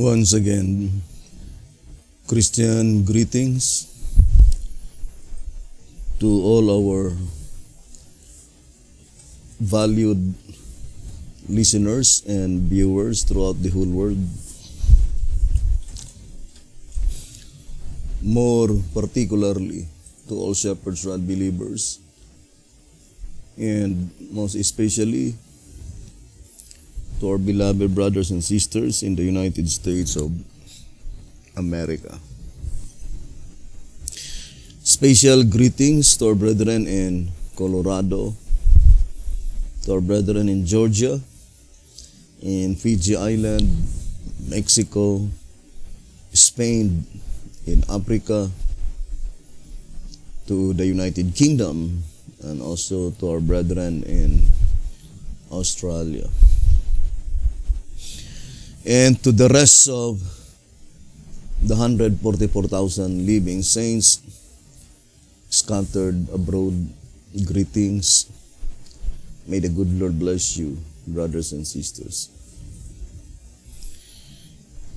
Once again, Christian greetings to all our valued listeners and viewers throughout the whole world. More particularly to all Shepherd's Rod believers, and most especially to our beloved brothers and sisters in the United States of America. Special greetings to our brethren in Colorado, to our brethren in Georgia, in Fiji Island, Mexico, Spain, in Africa, to the United Kingdom, and also to our brethren in Australia. And to the rest of the 144,000 living saints scattered abroad, greetings. May the good Lord bless you, brothers and sisters.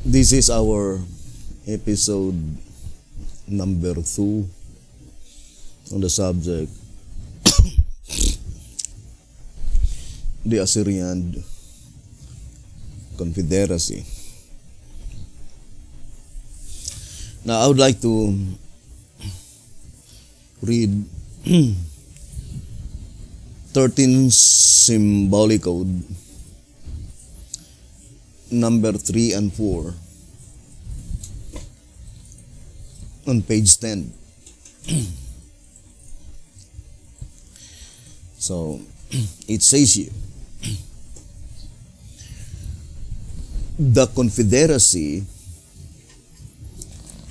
This is our episode number 2 on the subject the Assyrian Confederacy. Now, I would like to read 13 symbolic code, number 3 and 4, on page 10. So, it says here, the Confederacy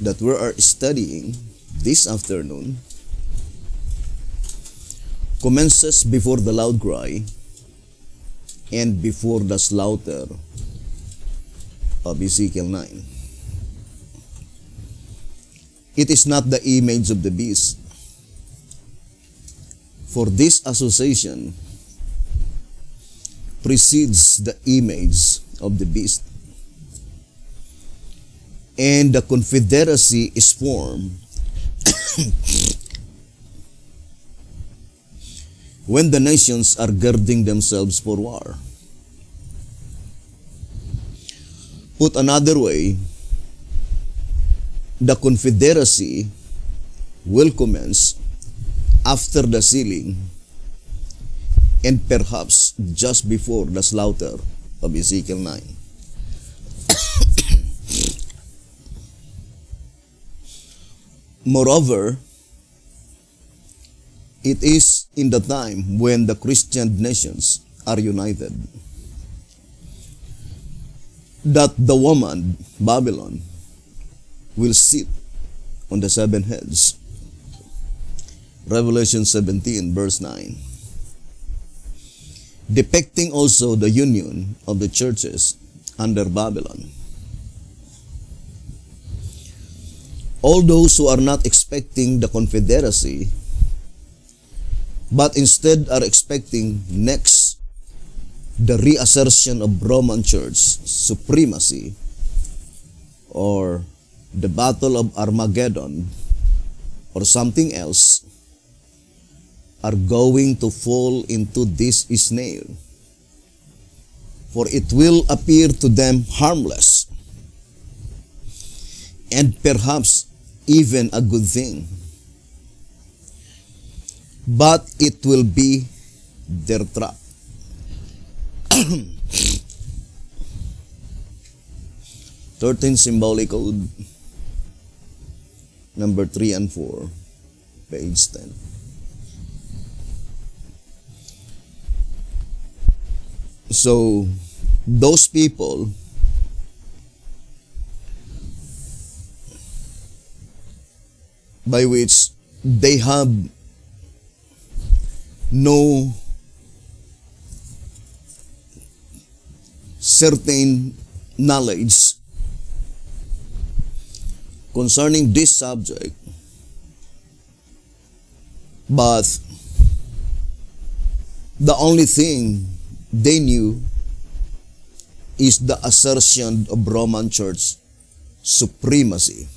that we are studying this afternoon commences before the loud cry and before the slaughter of Ezekiel 9. It is not the image of the beast, for this association precedes the image of the beast, and the confederacy is formed when the nations are girding themselves for war. Put another way, the confederacy will commence after the sealing and perhaps just before the slaughter of Ezekiel 9. Moreover, it is in the time when the Christian nations are united that the woman, Babylon, will sit on the 7 heads. Revelation 17, verse 9. Depicting also the union of the churches under Babylon. All those who are not expecting the confederacy, but instead are expecting next the reassertion of Roman Church supremacy, or the Battle of Armageddon, or something else, are going to fall into this snare, for it will appear to them harmless and perhaps even a good thing, but it will be their trap. Thirteen symbolic code, number 3 and 4, page 10. So, those people by which they have no certain knowledge concerning this subject, but the only thing they knew is the assertion of Roman Church supremacy,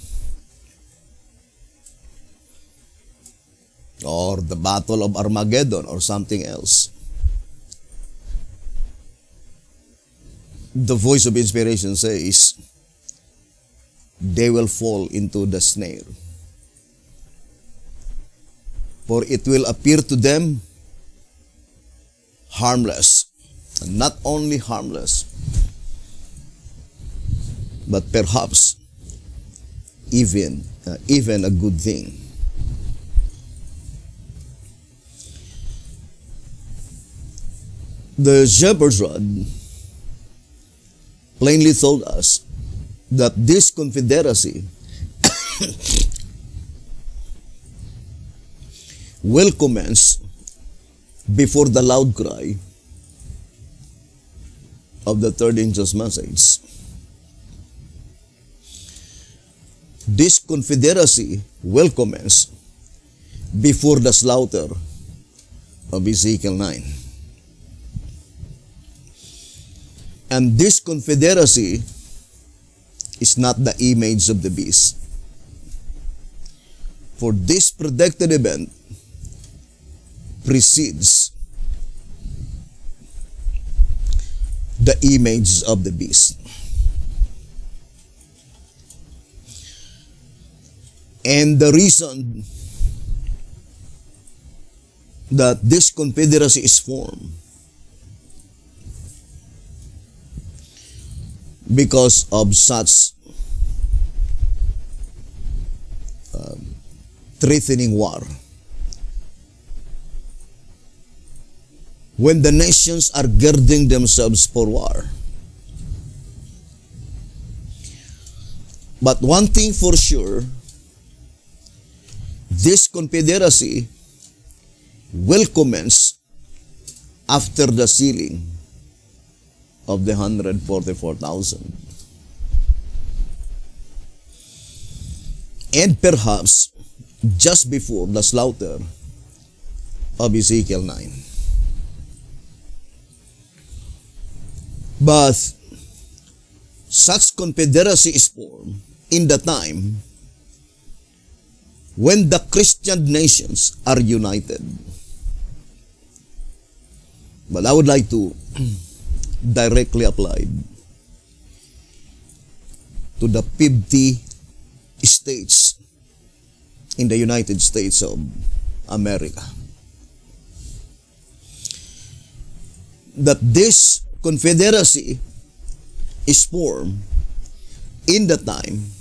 or the Battle of Armageddon, or something else. The voice of inspiration says, they will fall into the snare. For it will appear to them harmless. And not only harmless, but perhaps even a good thing. The shepherd's rod plainly told us that this confederacy will commence before the loud cry of the third angel's message. This confederacy will commence before the slaughter of Ezekiel 9. And this confederacy is not the image of the beast. For this predicted event precedes the image of the beast. And the reason that this confederacy is formed, because of such threatening war. When the nations are girding themselves for war. But one thing for sure, this confederacy will commence after the sealing of the 144,000. And perhaps just before the slaughter of Ezekiel 9. But such confederacy is formed in the time when the Christian nations are united. But I would like to directly apply to the 50 states in the United States of America. That this confederacy is formed in the time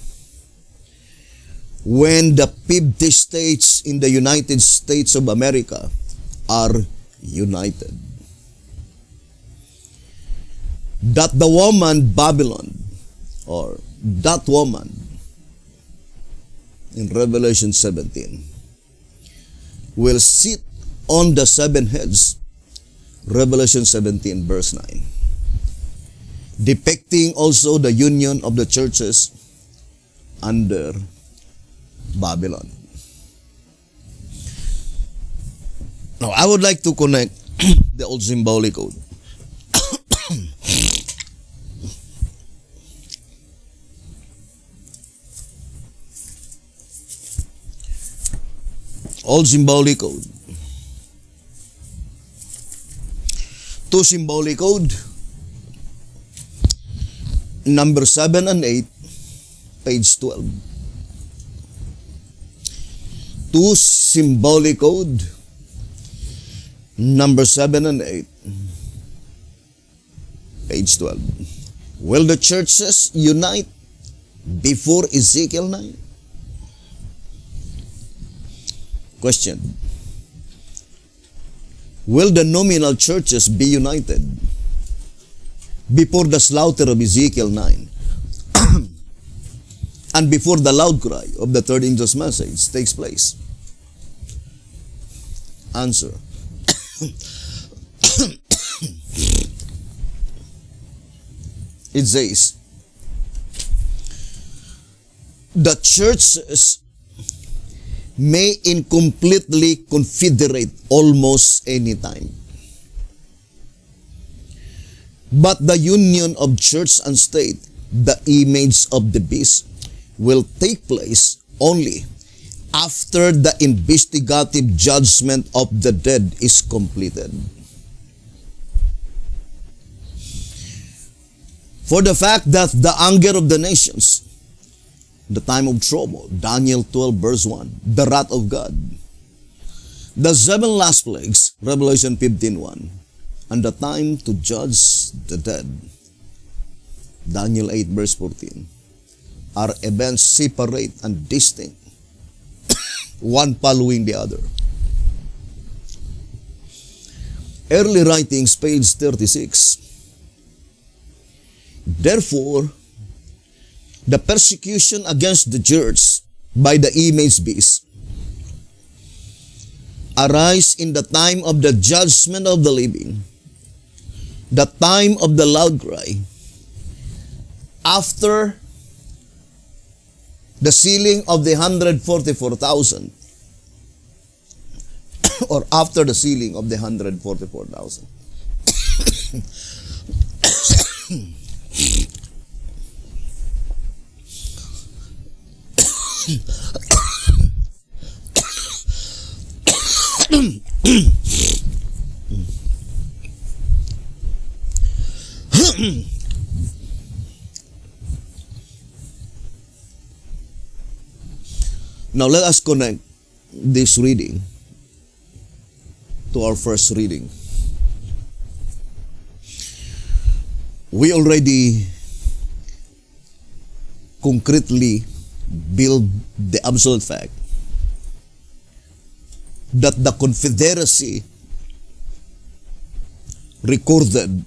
when the 50 states in the United States of America are united. That the woman Babylon, or that woman in Revelation 17, will sit on the 7 heads, Revelation 17 verse 9, depicting also the union of the churches under Babylon. Now, I would like to connect the old symbolic code. Old symbolic code. To symbolic code, number 7 and 8, page 12. To symbolic code, number 7 and 8, page 12. Will the churches unite before Ezekiel 9? Question. Will the nominal churches be united before the slaughter of Ezekiel 9 and before the loud cry of the third angel's message takes place? Answer. It says, the churches may incompletely confederate almost any time. But the union of church and state, the image of the beast, will take place only after the investigative judgment of the dead is completed. For the fact that the anger of the nations, the time of trouble, Daniel 12 verse 1, the wrath of God, the 7 last plagues, Revelation 15:1, and the time to judge the dead, Daniel 8 verse 14, are events separate and distinct, one following the other. Early writings, page 36. Therefore, the persecution against the church by the image beast arise in the time of the judgment of the living, the time of the loud cry, after the sealing of the 144,000, or after the sealing of the 144,000. Now let us connect this reading to our first reading. We already concretely build the absolute fact that the Confederacy recorded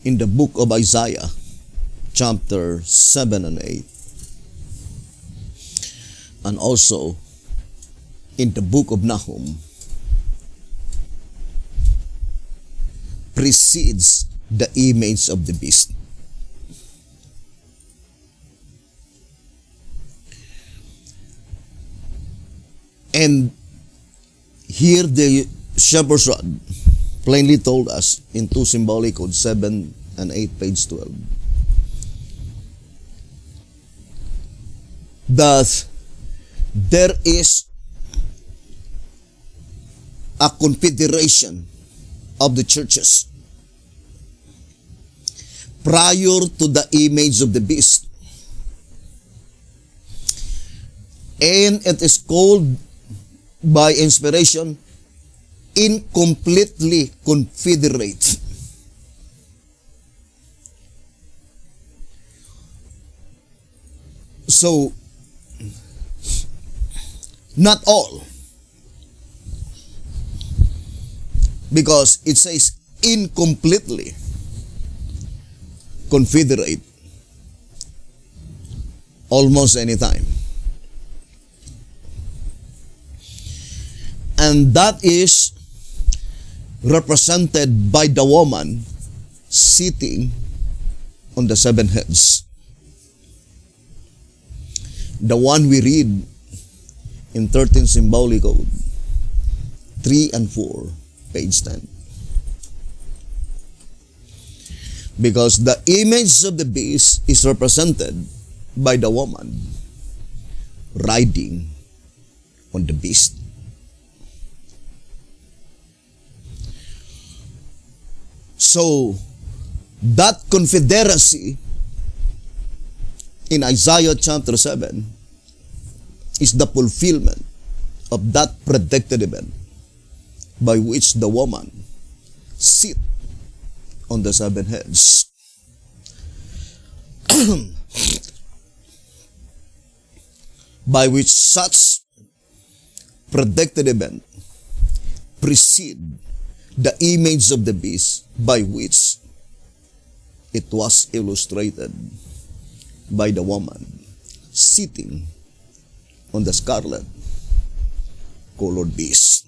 in the book of Isaiah, chapter 7 and 8, and also in the book of Nahum, precedes the image of the beast. And here the shepherd's rod plainly told us in 2 symbolic codes 7 and 8, page 12, that there is a confederation of the churches prior to the image of the beast. And it is called by inspiration incompletely confederate. So, not all, because it says incompletely confederate almost any time. And that is represented by the woman sitting on the 7 heads. The one we read in 13 symbolic code 3 and 4, page 10. Because the image of the beast is represented by the woman riding on the beast. So, that confederacy in Isaiah chapter 7 is the fulfillment of that predicted event by which the woman sit on the 7 heads. By which such predicted event precede the image of the beast by which it was illustrated by the woman sitting on the scarlet colored beast.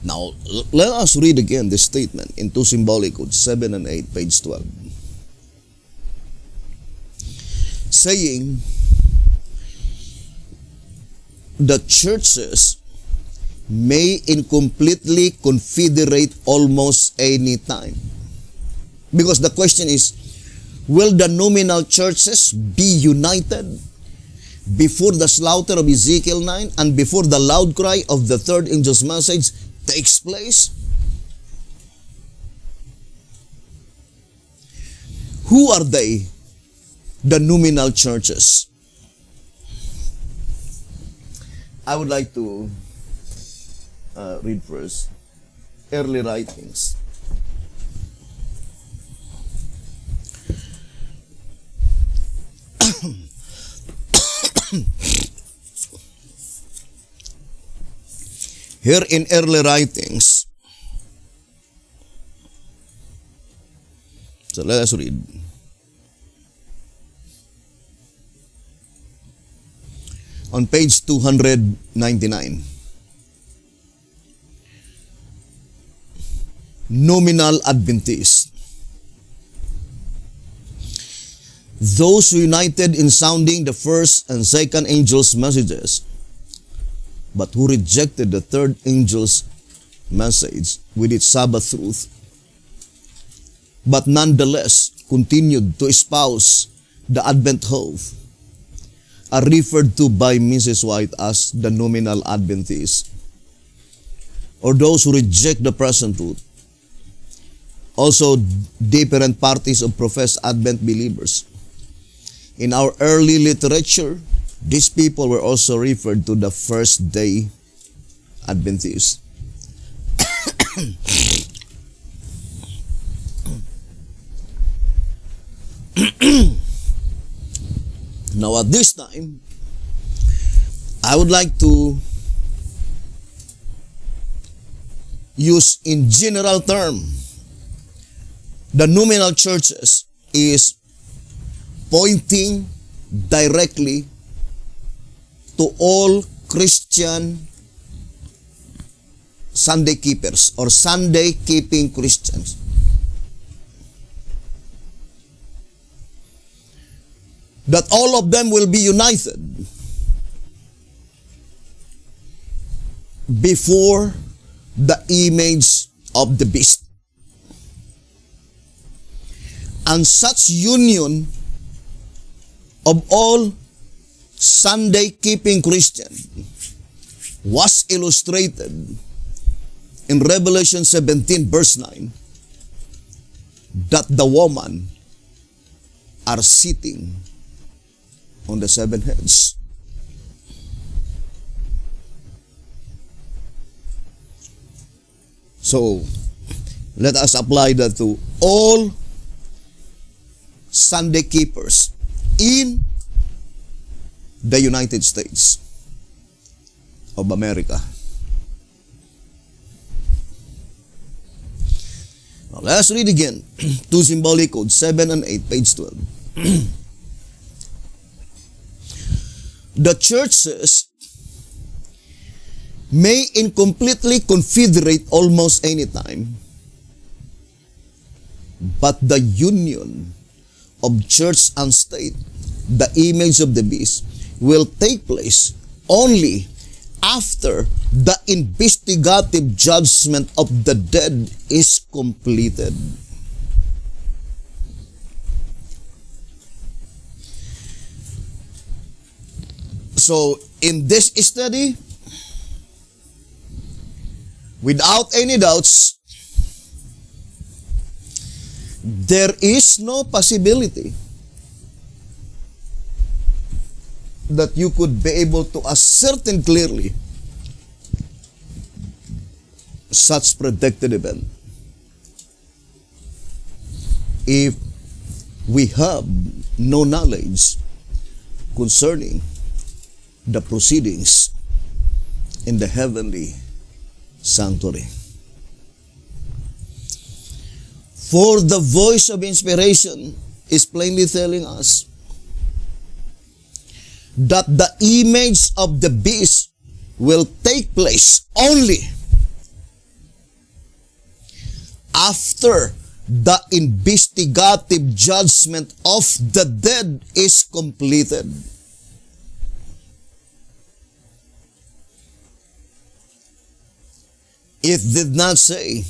Now, let us read again this statement in 2 symbolic codes 7 and 8, page 12. Saying, the churches may incompletely confederate almost any time. Because the question is, will the nominal churches be united before the slaughter of Ezekiel 9 and before the loud cry of the third angel's message takes place? Who are they, the nominal churches? I would like to read first early writings. Here in early writings, so let us read. On page 299, nominal Adventists. Those who united in sounding the first and second angel's messages, but who rejected the third angel's message with its Sabbath truth, but nonetheless continued to espouse the Advent hope, are referred to by Mrs. White as the nominal Adventists, or those who reject the present truth. Also, different parties of professed Advent believers. In our early literature, these people were also referred to the first day Adventists. Now at this time, I would like to use in general term, the nominal churches is pointing directly to all Christian Sunday keepers or Sunday keeping Christians. That all of them will be united before the image of the beast. And such union of all Sunday keeping Christians was illustrated in Revelation 17 verse 9, that the woman are sitting on the seven heads. So, let us apply that to all Sunday keepers in the United States of America. Now, let us read again. Two symbolic codes, 7 and 8, page 12. The churches may incompletely confederate almost any time, but the union of church and state, the image of the beast, will take place only after the investigative judgment of the dead is completed. So, in this study, without any doubts, there is no possibility that you could be able to ascertain clearly such predicted event if we have no knowledge concerning the proceedings in the heavenly sanctuary. For the voice of inspiration is plainly telling us that the image of the beast will take place only after the investigative judgment of the dead is completed. It did not say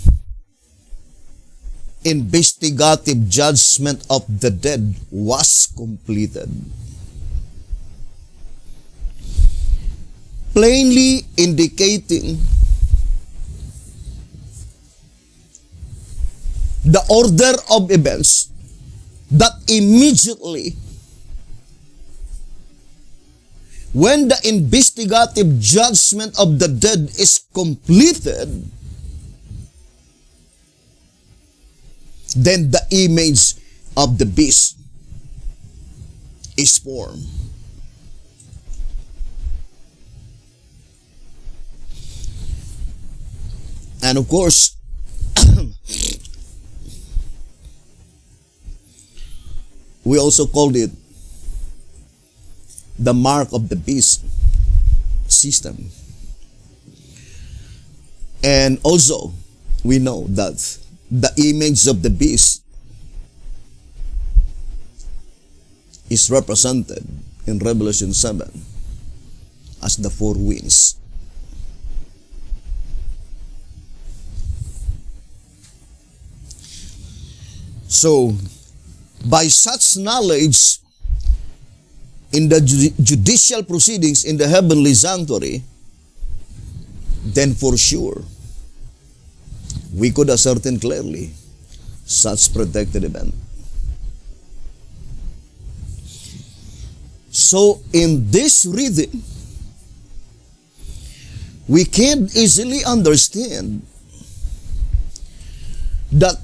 investigative judgment of the dead was completed. Plainly indicating the order of events that immediately when the investigative judgment of the dead is completed, then the image of the beast is formed. And of course, we also called it the mark of the beast system. And also, we know that the image of the beast is represented in Revelation 7 as the four winds. So, by such knowledge in the judicial proceedings in the heavenly sanctuary, then for sure, we could ascertain clearly such predicted event. So, in this reading, we can easily understand that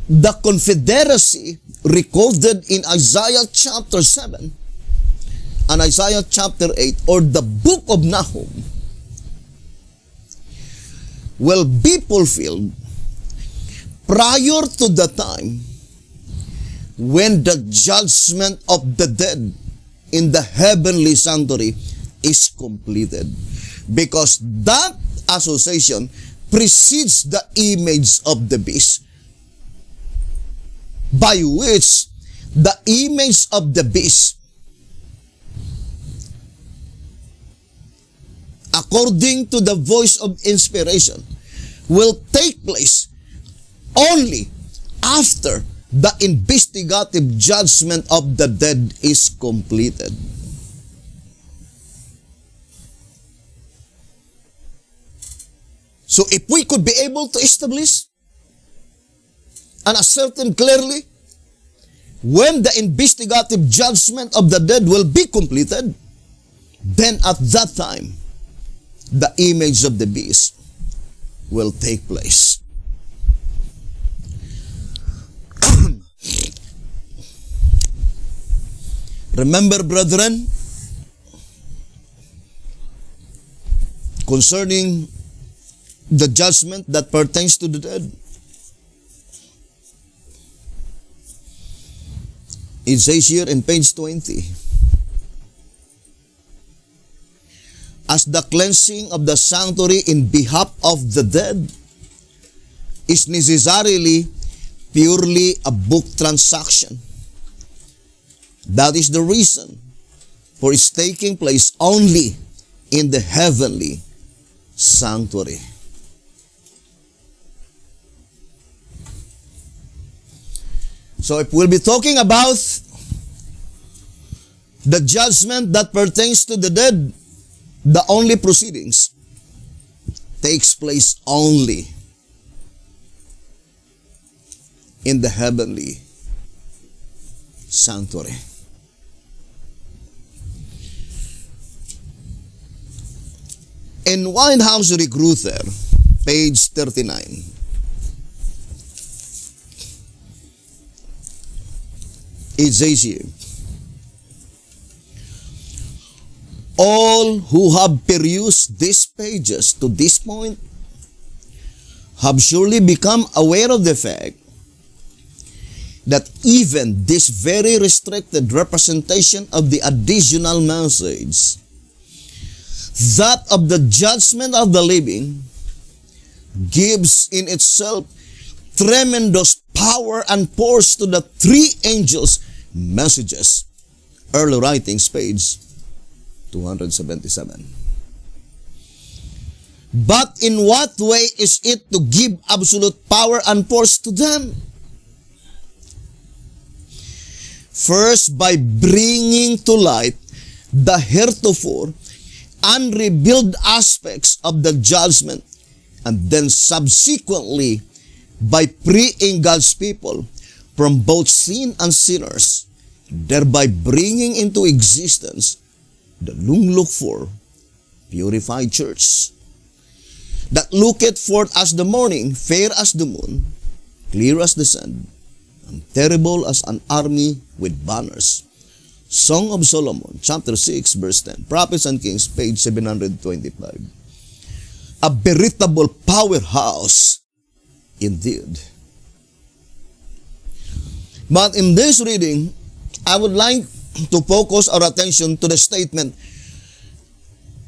the Confedaracy recorded in Isaiah chapter 7 and Isaiah chapter 8, or the book of Nahum, will be fulfilled prior to the time when the judgment of the dead in the heavenly sanctuary is completed. Because that association precedes the image of the beast, by which the image of the beast, according to the voice of inspiration, will take place only after the investigative judgment of the dead is completed. So if we could be able to establish and ascertain clearly when the investigative judgment of the dead will be completed, then at that time, the image of the beast will take place. Remember, brethren, concerning the judgment that pertains to the dead, it says here in page 20, as the cleansing of the sanctuary in behalf of the dead is necessarily purely a book transaction. That is the reason for its taking place only in the heavenly sanctuary. So if we'll be talking about the judgment that pertains to the dead, the only proceedings takes place only in the heavenly sanctuary. In Winehouse Recruiter, page 39, it says here, all who have perused these pages to this point have surely become aware of the fact that even this very restricted representation of the additional message, that of the judgment of the living, gives in itself tremendous power and force to the three angels' messages. Early Writings, page 277. But in what way is it to give absolute power and force to them? First, by bringing to light the heretofore unrevealed aspects of the judgment, and then subsequently by freeing God's people from both sin and sinners, thereby bringing into existence the long-looked-for purified church, that looketh forth as the morning, fair as the moon, clear as the sun, and terrible as an army with banners. Song of Solomon, chapter 6, verse 10. Prophets and Kings, page 725. A veritable powerhouse indeed. But in this reading, I would like to focus our attention to the statement,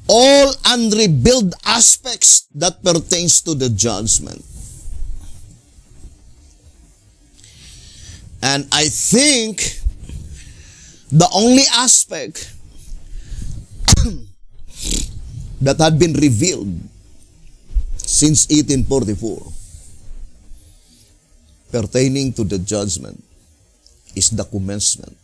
all unrevealed aspects that pertains to the judgment. And I think the only aspect that had been revealed since 1844 pertaining to the judgment is the commencement.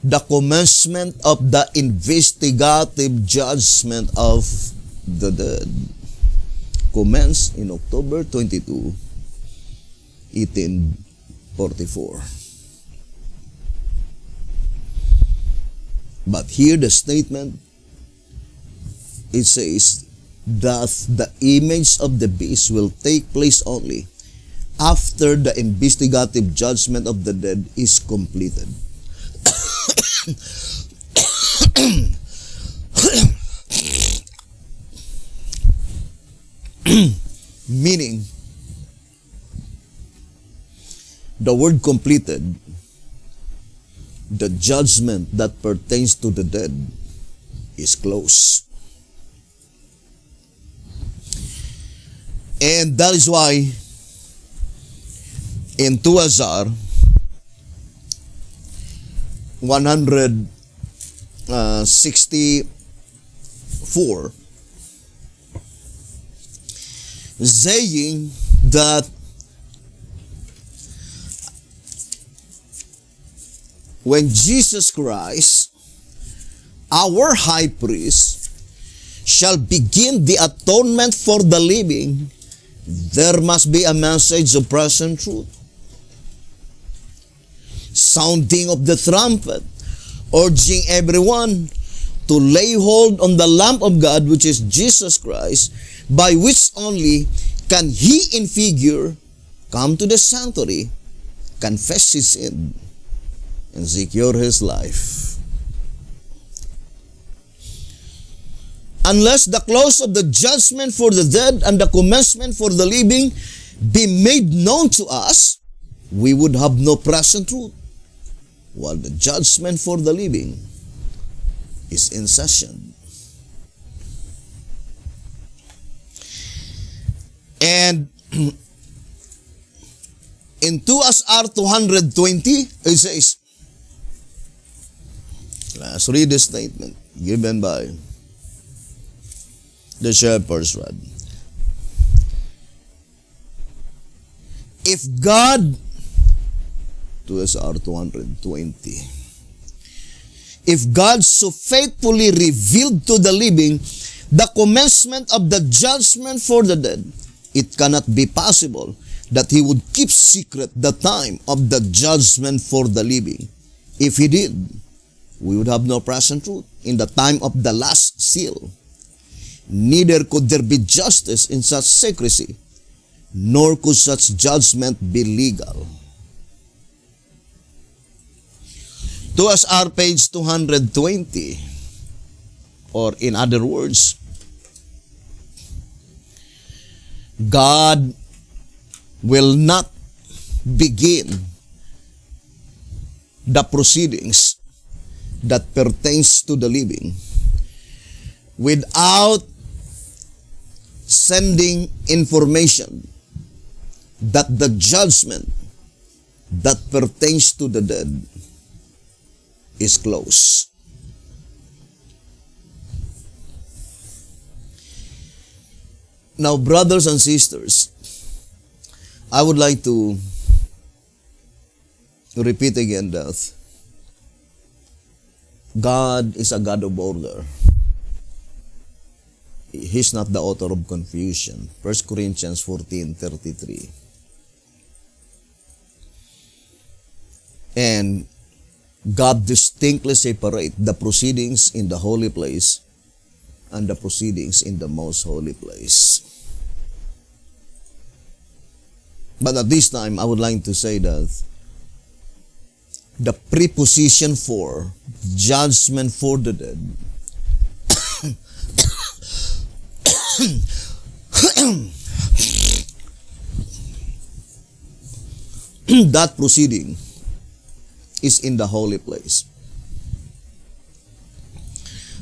The commencement of the investigative judgment of the dead commenced in October 22, 1844. But here the statement, it says that the image of the beast will take place only after the investigative judgment of the dead is completed. Meaning, the word completed, the judgment that pertains to the dead is close. And that is why in 2 Azar 164 saying that when Jesus Christ, our high priest, shall begin the atonement for the living, there must be a message of present truth. Sounding of the trumpet, urging everyone to lay hold on the Lamb of God, which is Jesus Christ, by which only can he in figure come to the sanctuary, confess his sin, and secure his life. Unless the close of the judgment for the dead and the commencement for the living be made known to us, we would have no present truth, while the judgment for the living is in session. And in 2 SR 220, it says, let's read the statement given by the shepherd's rod. If God, 2 SR 220, if God so faithfully revealed to the living the commencement of the judgment for the dead, it cannot be possible that he would keep secret the time of the judgment for the living. If he did, we would have no present truth in the time of the last seal. Neither could there be justice in such secrecy, nor could such judgment be legal. 2 SR page 220, or in other words, God will not begin the proceedings that pertains to the living without sending information that the judgment that pertains to the dead is close. Now, brothers and sisters, I would like to repeat again that God is a God of order. He's not the author of confusion. 1 Corinthians 14:33. And God distinctly separates the proceedings in the holy place and the proceedings in the most holy place. But at this time, I would like to say that the preposition for judgment for the dead that proceeding is in the holy place.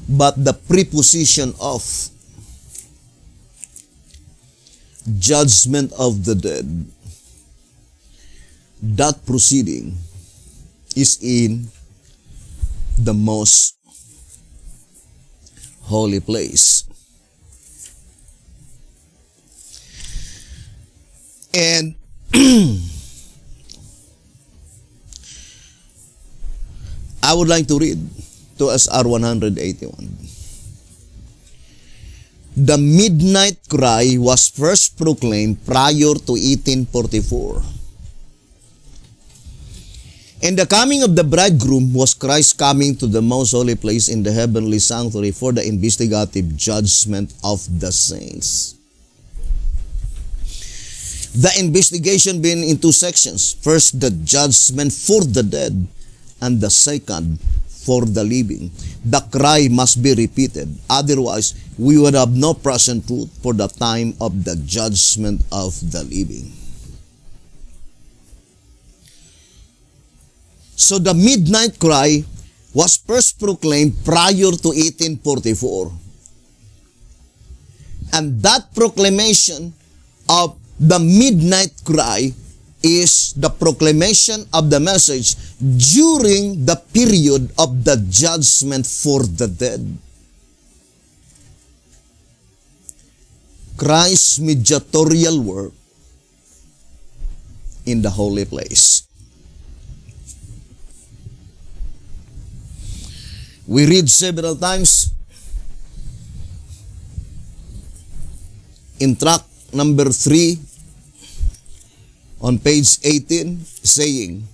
But the preposition of judgment of the dead, that proceeding is in the most holy place. And I would like to read to SR 181. The midnight cry was first proclaimed prior to 1844. And the coming of the bridegroom was Christ coming to the most holy place in the heavenly sanctuary for the investigative judgment of the saints. The investigation being in two sections. First, the judgment for the dead, and the second, for the living. The cry must be repeated. Otherwise, we would have no present truth for the time of the judgment of the living. So the midnight cry was first proclaimed prior to 1844. And that proclamation of the midnight cry is the proclamation of the message during the period of the judgment for the dead. Christ's mediatorial work in the holy place. We read several times in tract number 3 on page 18, saying,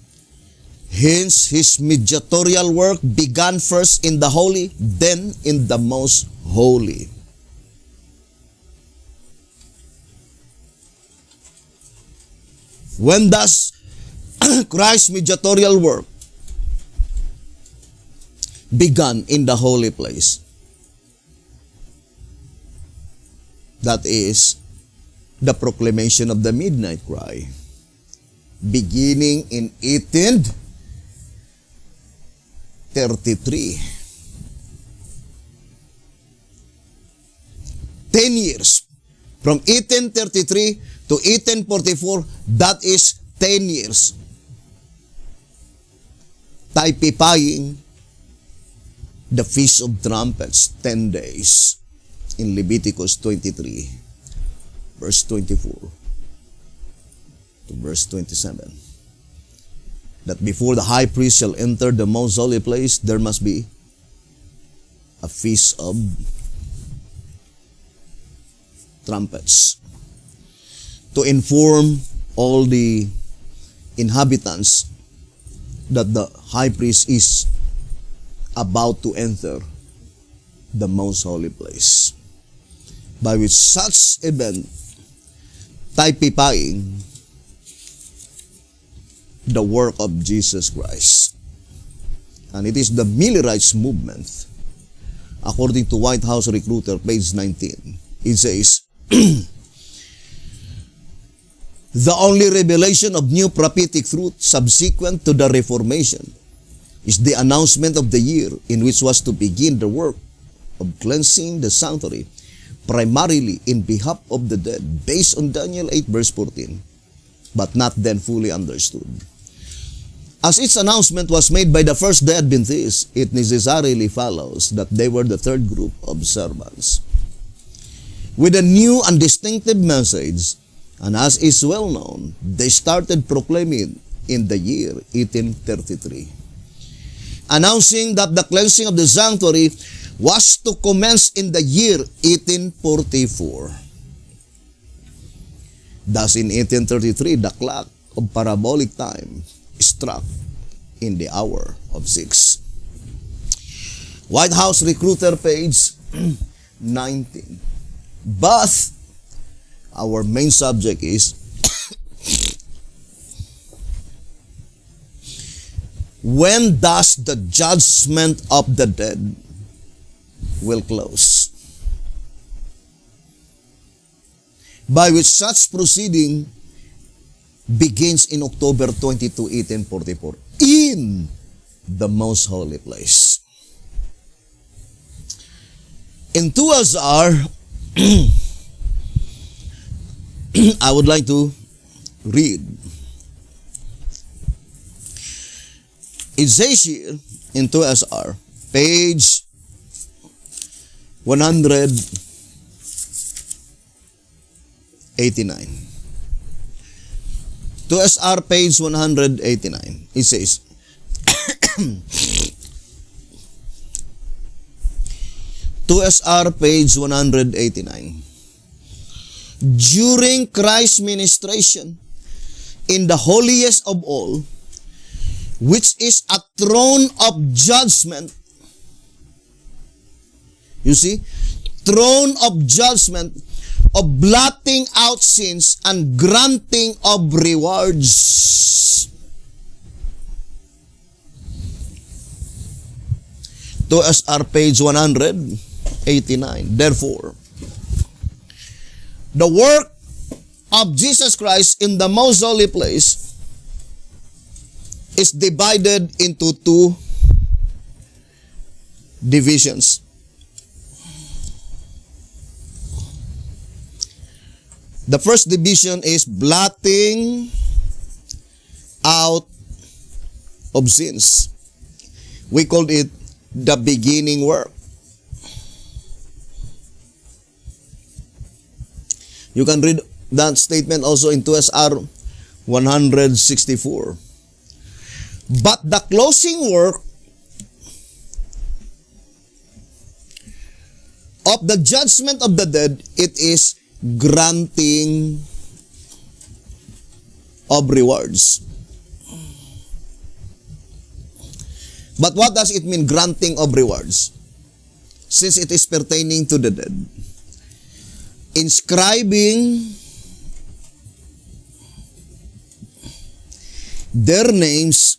hence his mediatorial work began first in the holy, then in the most holy. When does Christ's mediatorial work began in the holy place? That is the proclamation of the midnight cry, beginning in 1833. 10 years. From 1833 to 1844, that is 10 years. Typifying the Feast of Trumpets, 10 days, in Leviticus 23, verse 24 to verse 27. That before the high priest shall enter the most holy place, there must be a Feast of Trumpets, to inform all the inhabitants that the high priest is about to enter the most holy place. By which such event, typifying the work of Jesus Christ. And it is the Millerites movement. According to White House Recruiter, page 19, it says, the only revelation of new prophetic truth subsequent to the Reformation is the announcement of the year in which was to begin the work of cleansing the sanctuary, primarily in behalf of the dead, based on Daniel 8 verse 14, but not then fully understood. As its announcement was made by the first day Adventists, it necessarily follows that they were the third group of servants. with a new and distinctive message, and as is well known, they started proclaiming in the year 1833, announcing that the cleansing of the sanctuary was to commence in the year 1844. Thus in 1833, the clock of parabolic time struck in the hour of 6. White House Recruiter, page 19. But our main subject is when does the judgment of the dead will close? By which such proceeding begins in October 22, 1844, in the most holy place. In 2SR, I would like to read. It says here in 2SR, page 189. 2SR, page 189. It says, SR page 189. During Christ's ministration in the holiest of all, which is a throne of judgment. You see, throne of judgment, of blotting out sins and granting of rewards. To SR page 189. Therefore, the work of Jesus Christ in the most holy place is divided into two divisions. The first division is blotting out of sins. We called it the beginning work. You can read that statement also in 2SR 164. But the closing work of the judgment of the dead, it is granting of rewards. But what does it mean, granting of rewards? Since it is pertaining to the dead. Inscribing their names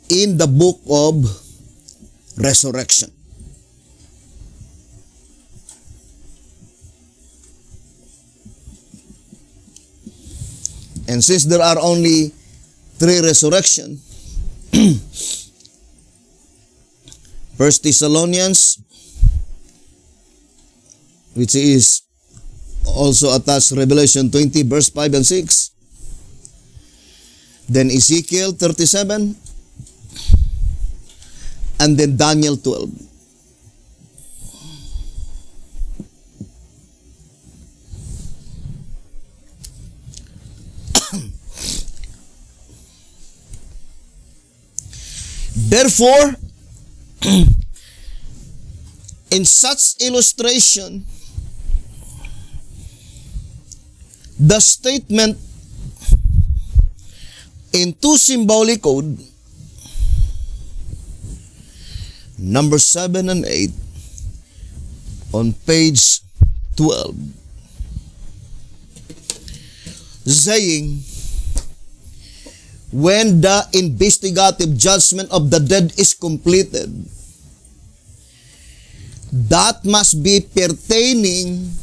in the book of resurrection. And since there are only 3 resurrections, 1 Thessalonians, which is also attached Revelation 20 verse 5 and 6, then Ezekiel 37, and then Daniel 12. Therefore, in such illustration, the statement in 2 symbolic code, number 7 and 8, on page 12, saying, when the investigative judgment of the dead is completed, that must be pertaining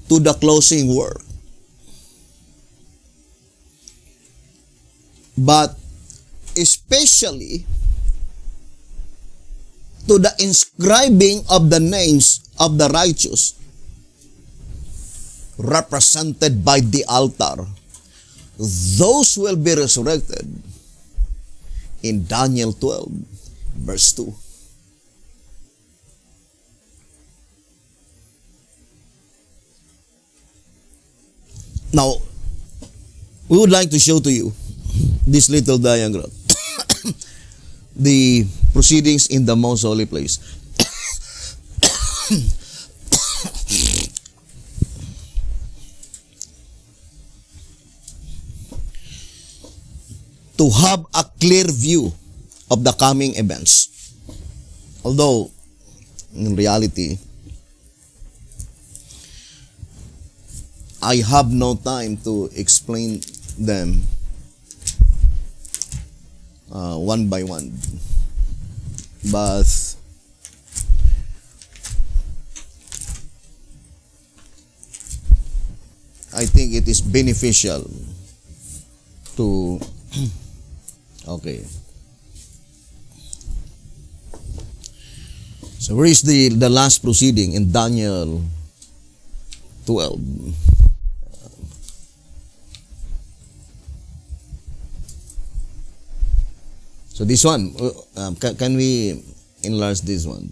to the closing work. But especially to the inscribing of the names of the righteous represented by the altar. Those will be resurrected in Daniel 12, verse 2. Now, we would like to show to you this little diagram. The proceedings in the most holy place. To have a clear view of the coming events. Although, in reality, I have no time to explain them one by one. But I think it is beneficial to okay. So where is the last proceeding in Daniel 12? So this one, can we enlarge this one?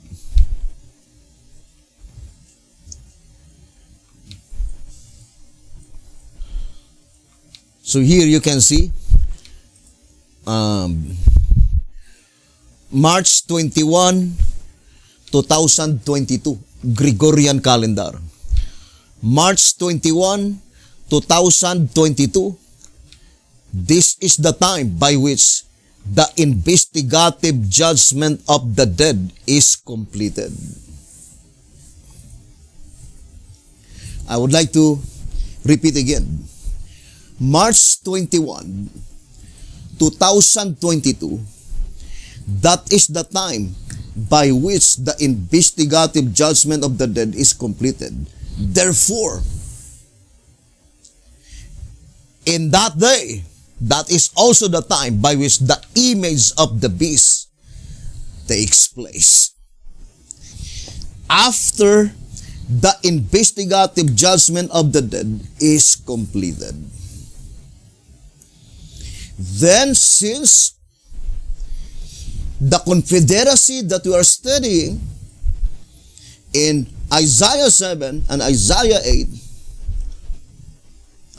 So here you can see March 21, 2022, Gregorian calendar. March 21, 2022, this is the time by which the investigative judgment of the dead is completed. I would like to repeat again. March 21, 2022, that is the time by which the investigative judgment of the dead is completed. Therefore, in that day, that is also the time by which the image of the beast takes place. After the investigative judgment of the dead is completed, then since the Confederacy that we are studying in Isaiah 7 and Isaiah 8,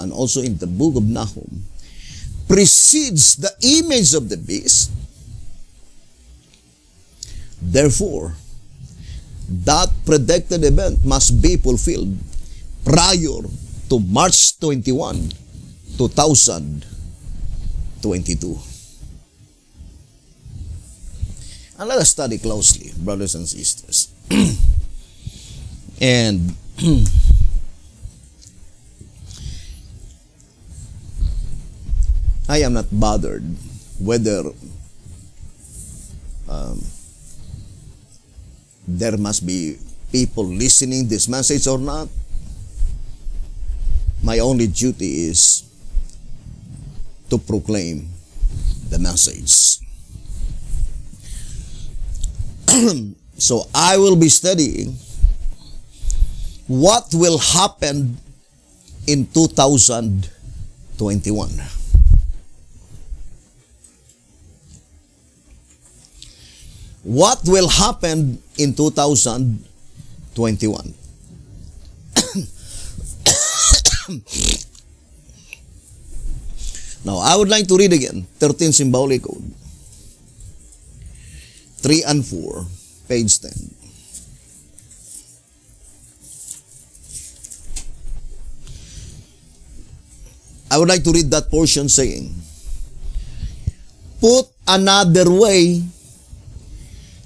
and also in the book of Nahum, precedes the image of the beast, therefore, that predicted event must be fulfilled prior to March 21, 2022. And let us study closely, brothers and sisters. And I am not bothered whether there must be people listening this message or not. My only duty is to proclaim the message. So I will be studying what will happen in 2021. What will happen in 2021? Now, I would like to read again 13 Symbolic Code, 3 and 4, page 10. I would like to read that portion saying, put another way,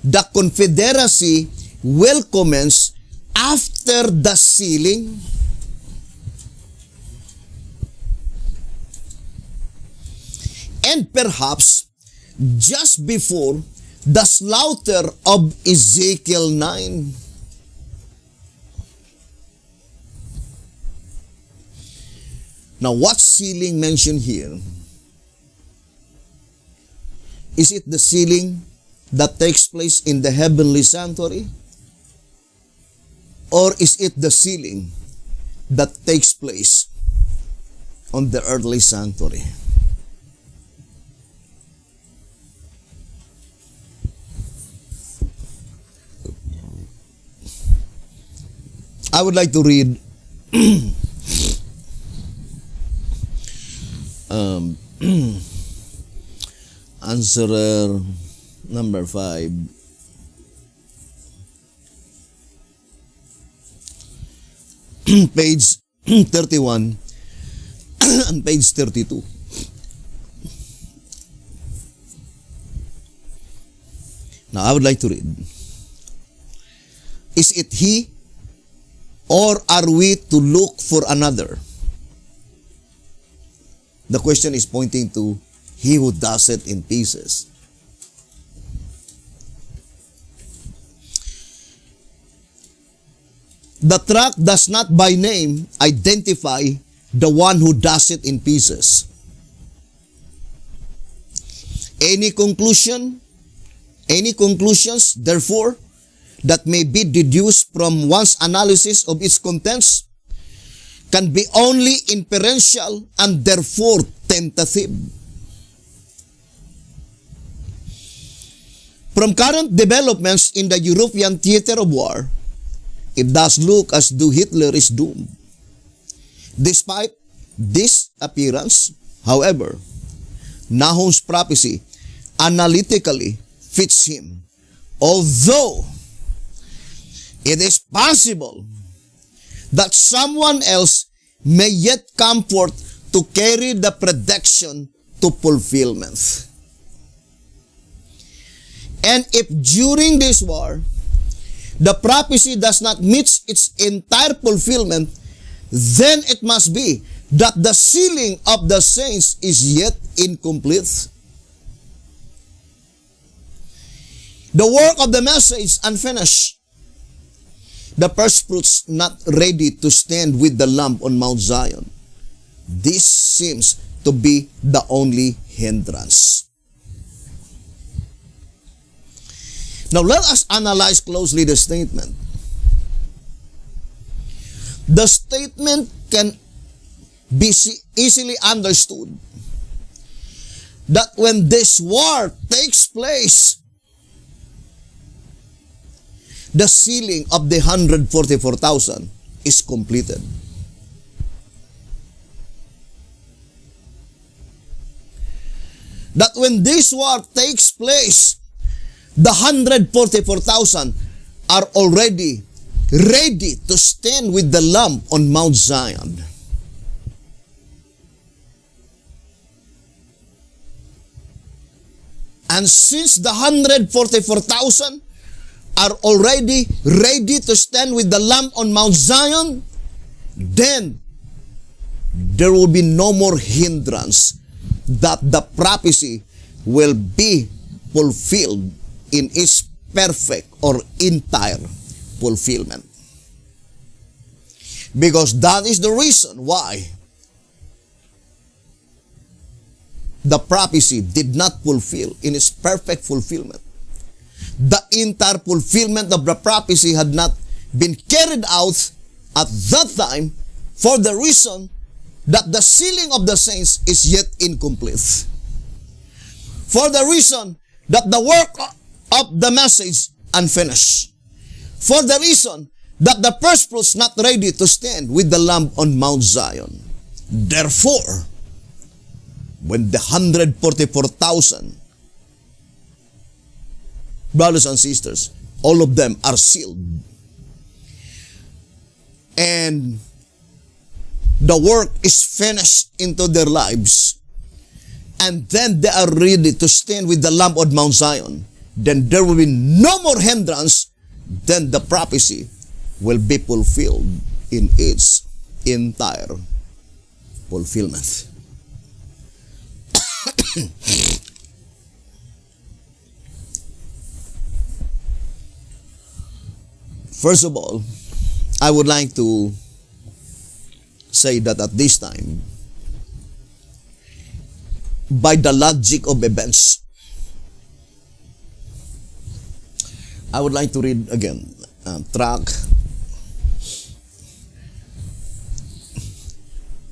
the Confederacy will commence after the sealing and perhaps just before the slaughter of Ezekiel 9. Now, what sealing mentioned here? Is it the sealing that takes place in the heavenly sanctuary? Or is it the sealing that takes place on the earthly sanctuary? I would like to read answerer number 5. Page 31 and page 32. Now, I would like to read. Is it he, or are we to look for another? The question is pointing to he who does it in pieces. The tract does not by name identify the one who does it in pieces. Any conclusions, therefore, that may be deduced from one's analysis of its contents can be only inferential and therefore tentative. From current developments in the European theater of war, it does look as though Hitler is doomed. Despite this appearance, however, Nahum's prophecy analytically fits him. Although it is possible that someone else may yet come forth to carry the prediction to fulfillment. And if during this war, the prophecy does not meet its entire fulfillment, then it must be that the sealing of the saints is yet incomplete. The work of the message unfinished. The first fruits not ready to stand with the Lamb on Mount Zion. This seems to be the only hindrance. Now let us analyze closely the statement. The statement can be easily understood that when this war takes place, the sealing of the 144,000 is completed. That when this war takes place, the 144,000 are already ready to stand with the Lamb on Mount Zion. And since the 144,000 are already ready to stand with the Lamb on Mount Zion, then there will be no more hindrance that the prophecy will be fulfilled in its perfect or entire fulfillment. Because that is the reason why the prophecy did not fulfill in its perfect fulfillment. The entire fulfillment of the prophecy had not been carried out at that time for the reason that the sealing of the saints is yet incomplete. For the reason that the work of the message unfinished. For the reason that the first fruits not ready to stand with the Lamb on Mount Zion. Therefore, when the 144,000 brothers and sisters, all of them are sealed, and the work is finished into their lives, and then they are ready to stand with the Lamb on Mount Zion, then there will be no more hindrance, then the prophecy will be fulfilled in its entire fulfillment. First of all, I would like to say that at this time, by the logic of events, I would like to read again track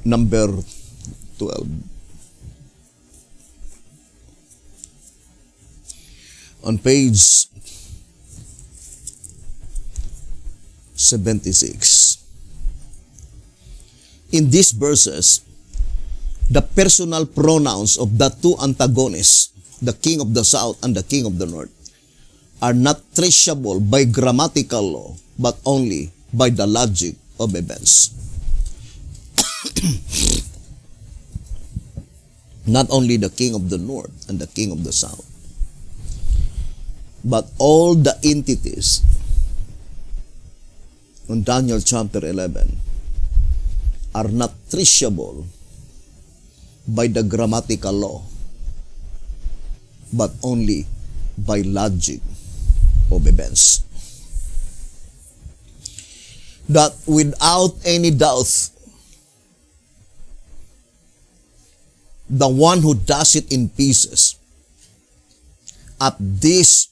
number 12. On page 76. in these verses, the personal pronouns of the two antagonists, the king of the south and the king of the north, are not traceable by grammatical law, but only by the logic of events. Not only the king of the north and the king of the south, but all the entities in Daniel chapter 11 are not traceable by the grammatical law, but only by logic of events. That without any doubt, the one who does it in pieces at this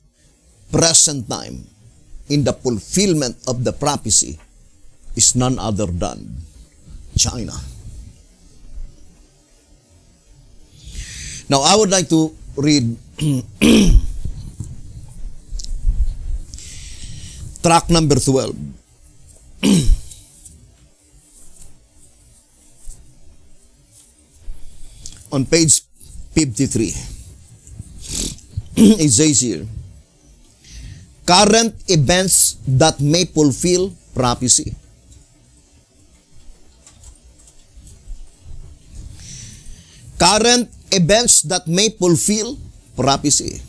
present time in the fulfillment of the prophecy is none other than China. Now, I would like to read track number 12. On page 53, it says here, current events that may fulfill prophecy. Current events that may fulfill prophecy.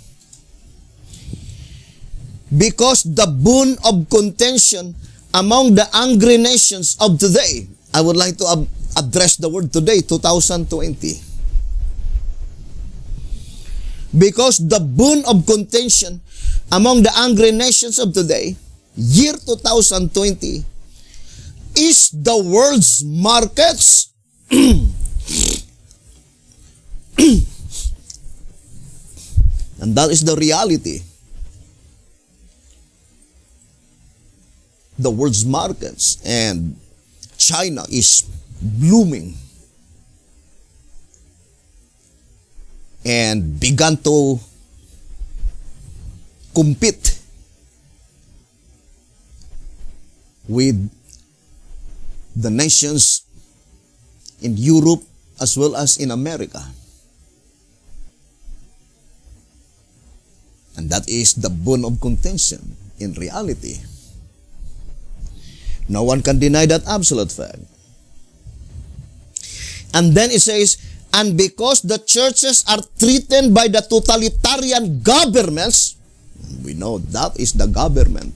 Because the boon of contention among the angry nations of today, I would like to address the word today, 2020. Because the boon of contention among the angry nations of today, year 2020, is the world's markets. And that is the reality. The world's markets, and China is blooming and began to compete with the nations in Europe as well as in America. And that is the bone of contention in reality. No one can deny that absolute fact. And then it says, and because the churches are threatened by the totalitarian governments, we know that is the government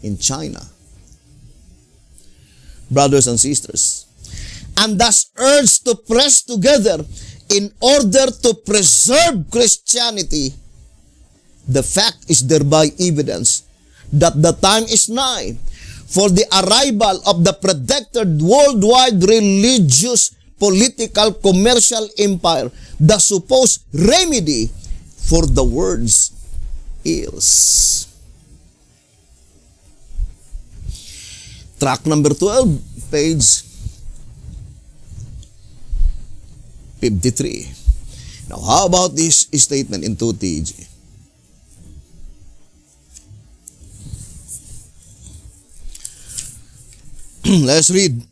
in China, brothers and sisters, and thus urged to press together in order to preserve Christianity, the fact is thereby evidence that the time is nigh for the arrival of the predicted worldwide religious, political, commercial empire. The supposed remedy for the world's ills. Track number 12, page 53. Now, how about this statement in 2TG? Let's read.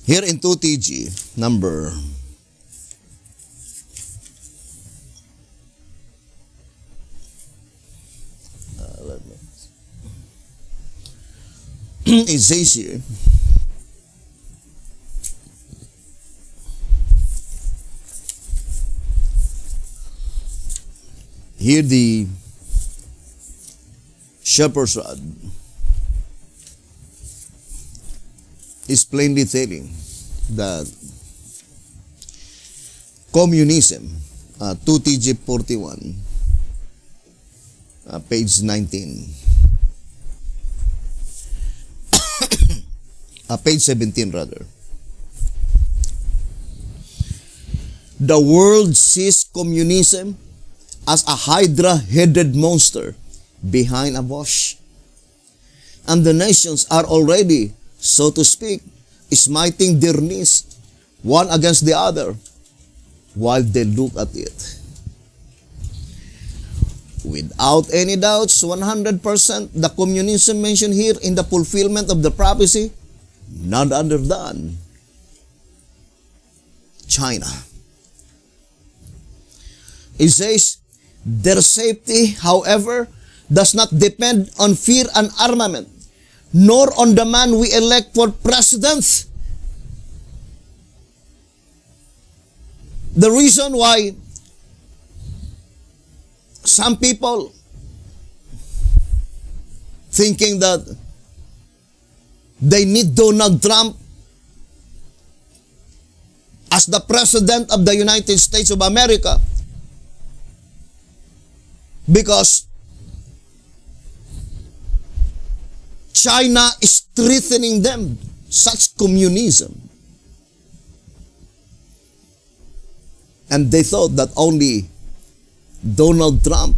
Here in 2TG, number it says here, here the shepherd's rod is plainly telling that communism, 2TG 41, page 19, page 17 rather. The world sees communism as a hydra-headed monster behind a bush. And the nations are already, so to speak, smiting their knees one against the other while they look at it. Without any doubts, 100%, the communism mentioned here in the fulfillment of the prophecy, none other than China. It says, their safety, however, does not depend on fear and armament, nor on the man we elect for president. The reason why some people thinking that they need Donald Trump as the President of the United States of America because China is threatening them, such communism. And they thought that only Donald Trump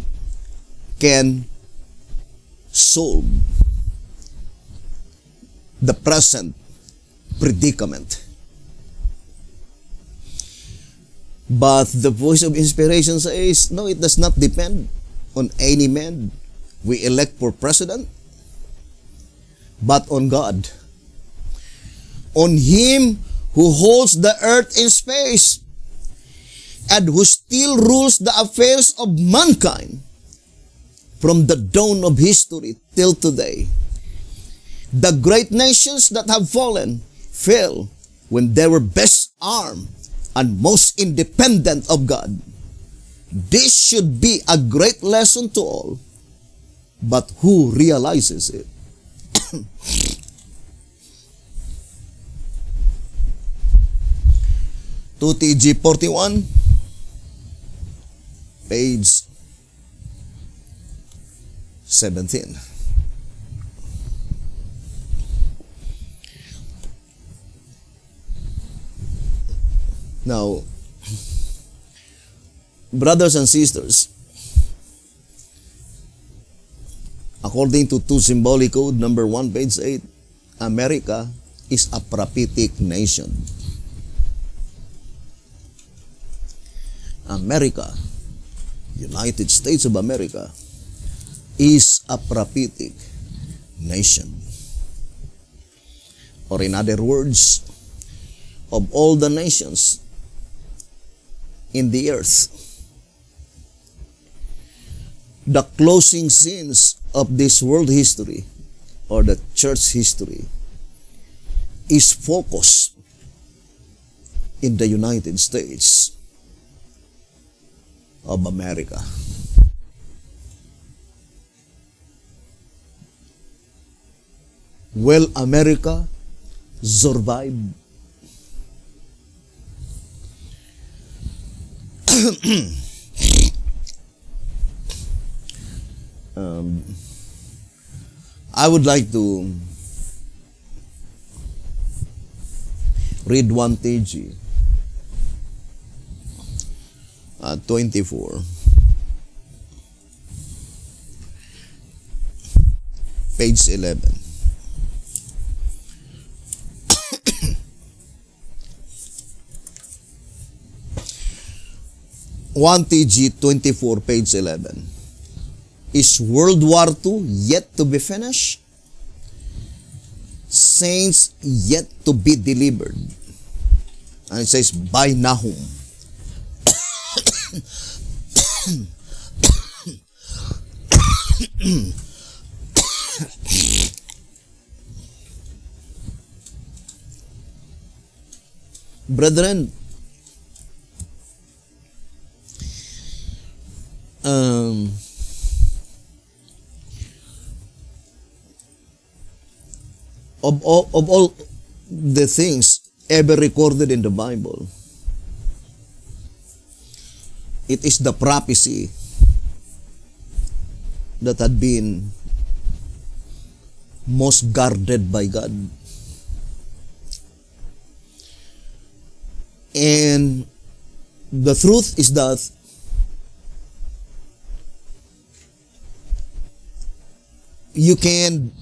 can solve the present predicament. But the voice of inspiration says, no, it does not depend on any man we elect for president, but on God. On Him who holds the earth in space and who still rules the affairs of mankind from the dawn of history till today. The great nations that have fallen fell when they were best armed and most independent of God. This should be a great lesson to all, but who realizes it? 2TG 41, page 17. Now, brothers and sisters, according to 2 Symbolic Code number 1, page 8, America is a prophetic nation. America, United States of America, is a prophetic nation. Or in other words, of all the nations in the earth, the closing scenes of this world history or the church history is focused in the United States of America. Will America survive? I would like to read 1TG 24, page 11. One TG 24, page 11. Is World War II yet to be finished? Saints yet to be delivered. And it says, by Nahum. Brethren, of all the things ever recorded in the Bible, it is the prophecy that had been most guarded by God. And the truth is that you can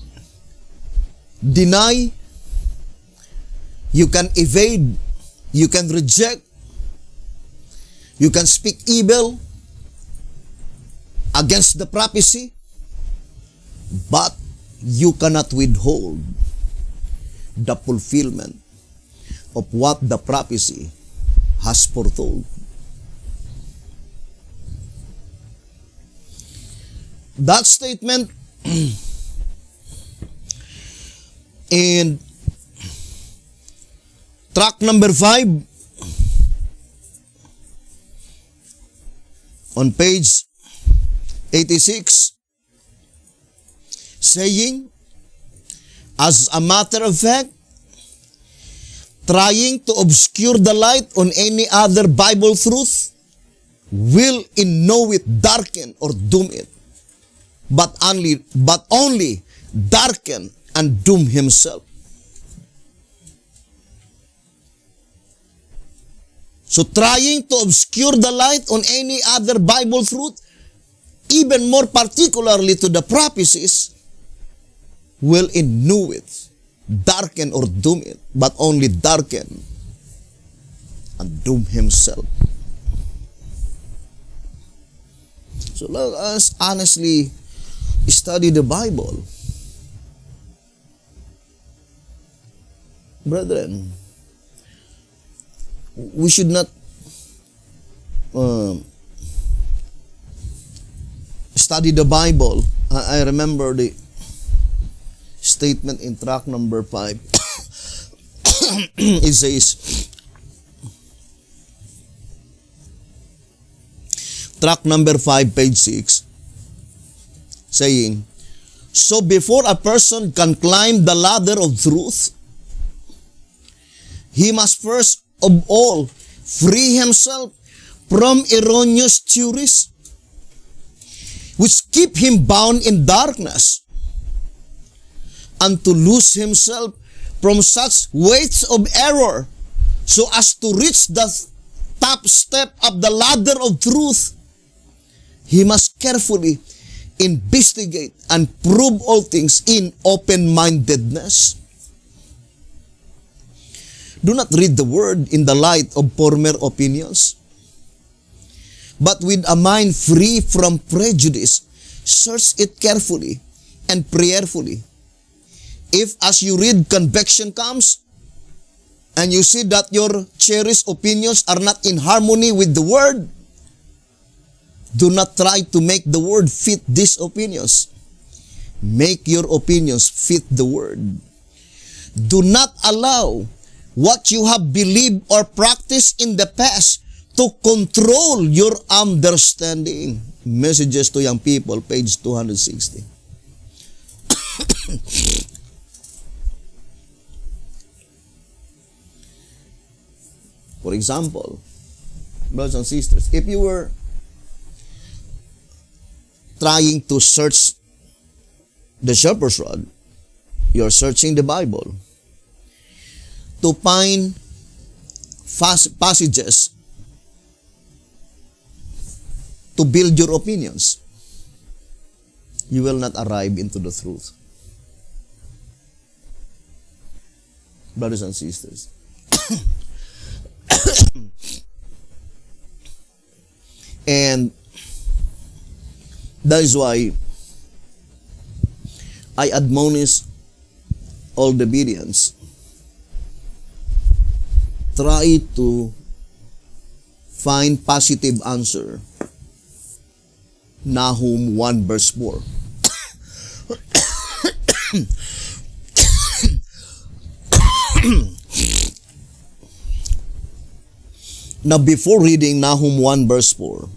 deny, you can evade, you can reject, you can speak evil against the prophecy, but you cannot withhold the fulfillment of what the prophecy has foretold. That statement in track number 5 on page 86, saying, as a matter of fact, trying to obscure the light on any other Bible truth will in no way darken or doom it, but only darken and doom himself. So trying to obscure the light on any other Bible truth, even more particularly to the prophecies, will in no way darken or doom it, but only darken and doom himself. So let us honestly study the Bible. Brethren, we should not study the Bible. I remember the statement in track number 5. It says, track number 5, page 6, saying, so before a person can climb the ladder of truth, he must first of all free himself from erroneous theories which keep him bound in darkness, and to lose himself from such weights of error so as to reach the top step of the ladder of truth. He must carefully investigate and prove all things in open-mindedness. Do not read the word in the light of former opinions, but with a mind free from prejudice, search it carefully and prayerfully. If as you read conviction comes, and you see that your cherished opinions are not in harmony with the word, do not try to make the word fit these opinions. Make your opinions fit the word. Do not allow what you have believed or practiced in the past to control your understanding. Messages to Young People, page 260. For example, brothers and sisters, if you were trying to search the shepherd's rod, you're searching the Bible to find passages to build your opinions, you will not arrive into the truth. Brothers and sisters, and that is why I admonish all the Bereans, try to find positive answer. Nahum 1 verse 4. Now, before reading Nahum 1 verse 4,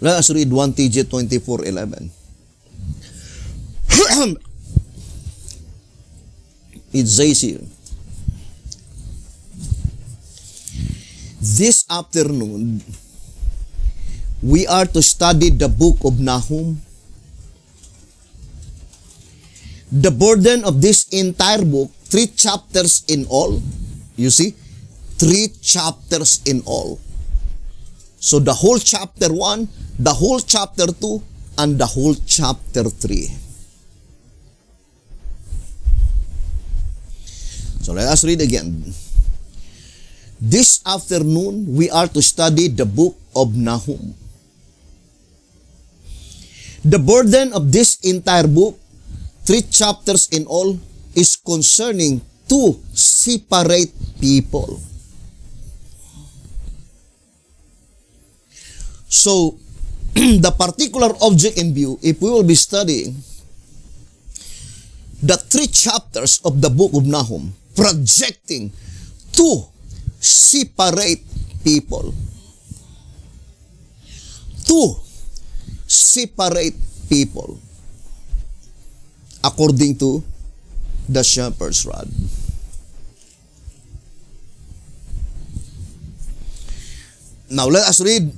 let us read 1 TJ 24:11. It says here, this afternoon, we are to study the book of Nahum. The burden of this entire book, 3 chapters in all. You see, 3 chapters in all. So the whole chapter 1, the whole chapter 2, and the whole chapter 3. So let us read again. This afternoon, we are to study the book of Nahum. The burden of this entire book, 3 chapters in all, is concerning 2 separate people. So, the particular object in view, if we will be studying the 3 chapters of the book of Nahum, projecting 2 separate people. 2 separate people according to the shepherd's rod. Now let us read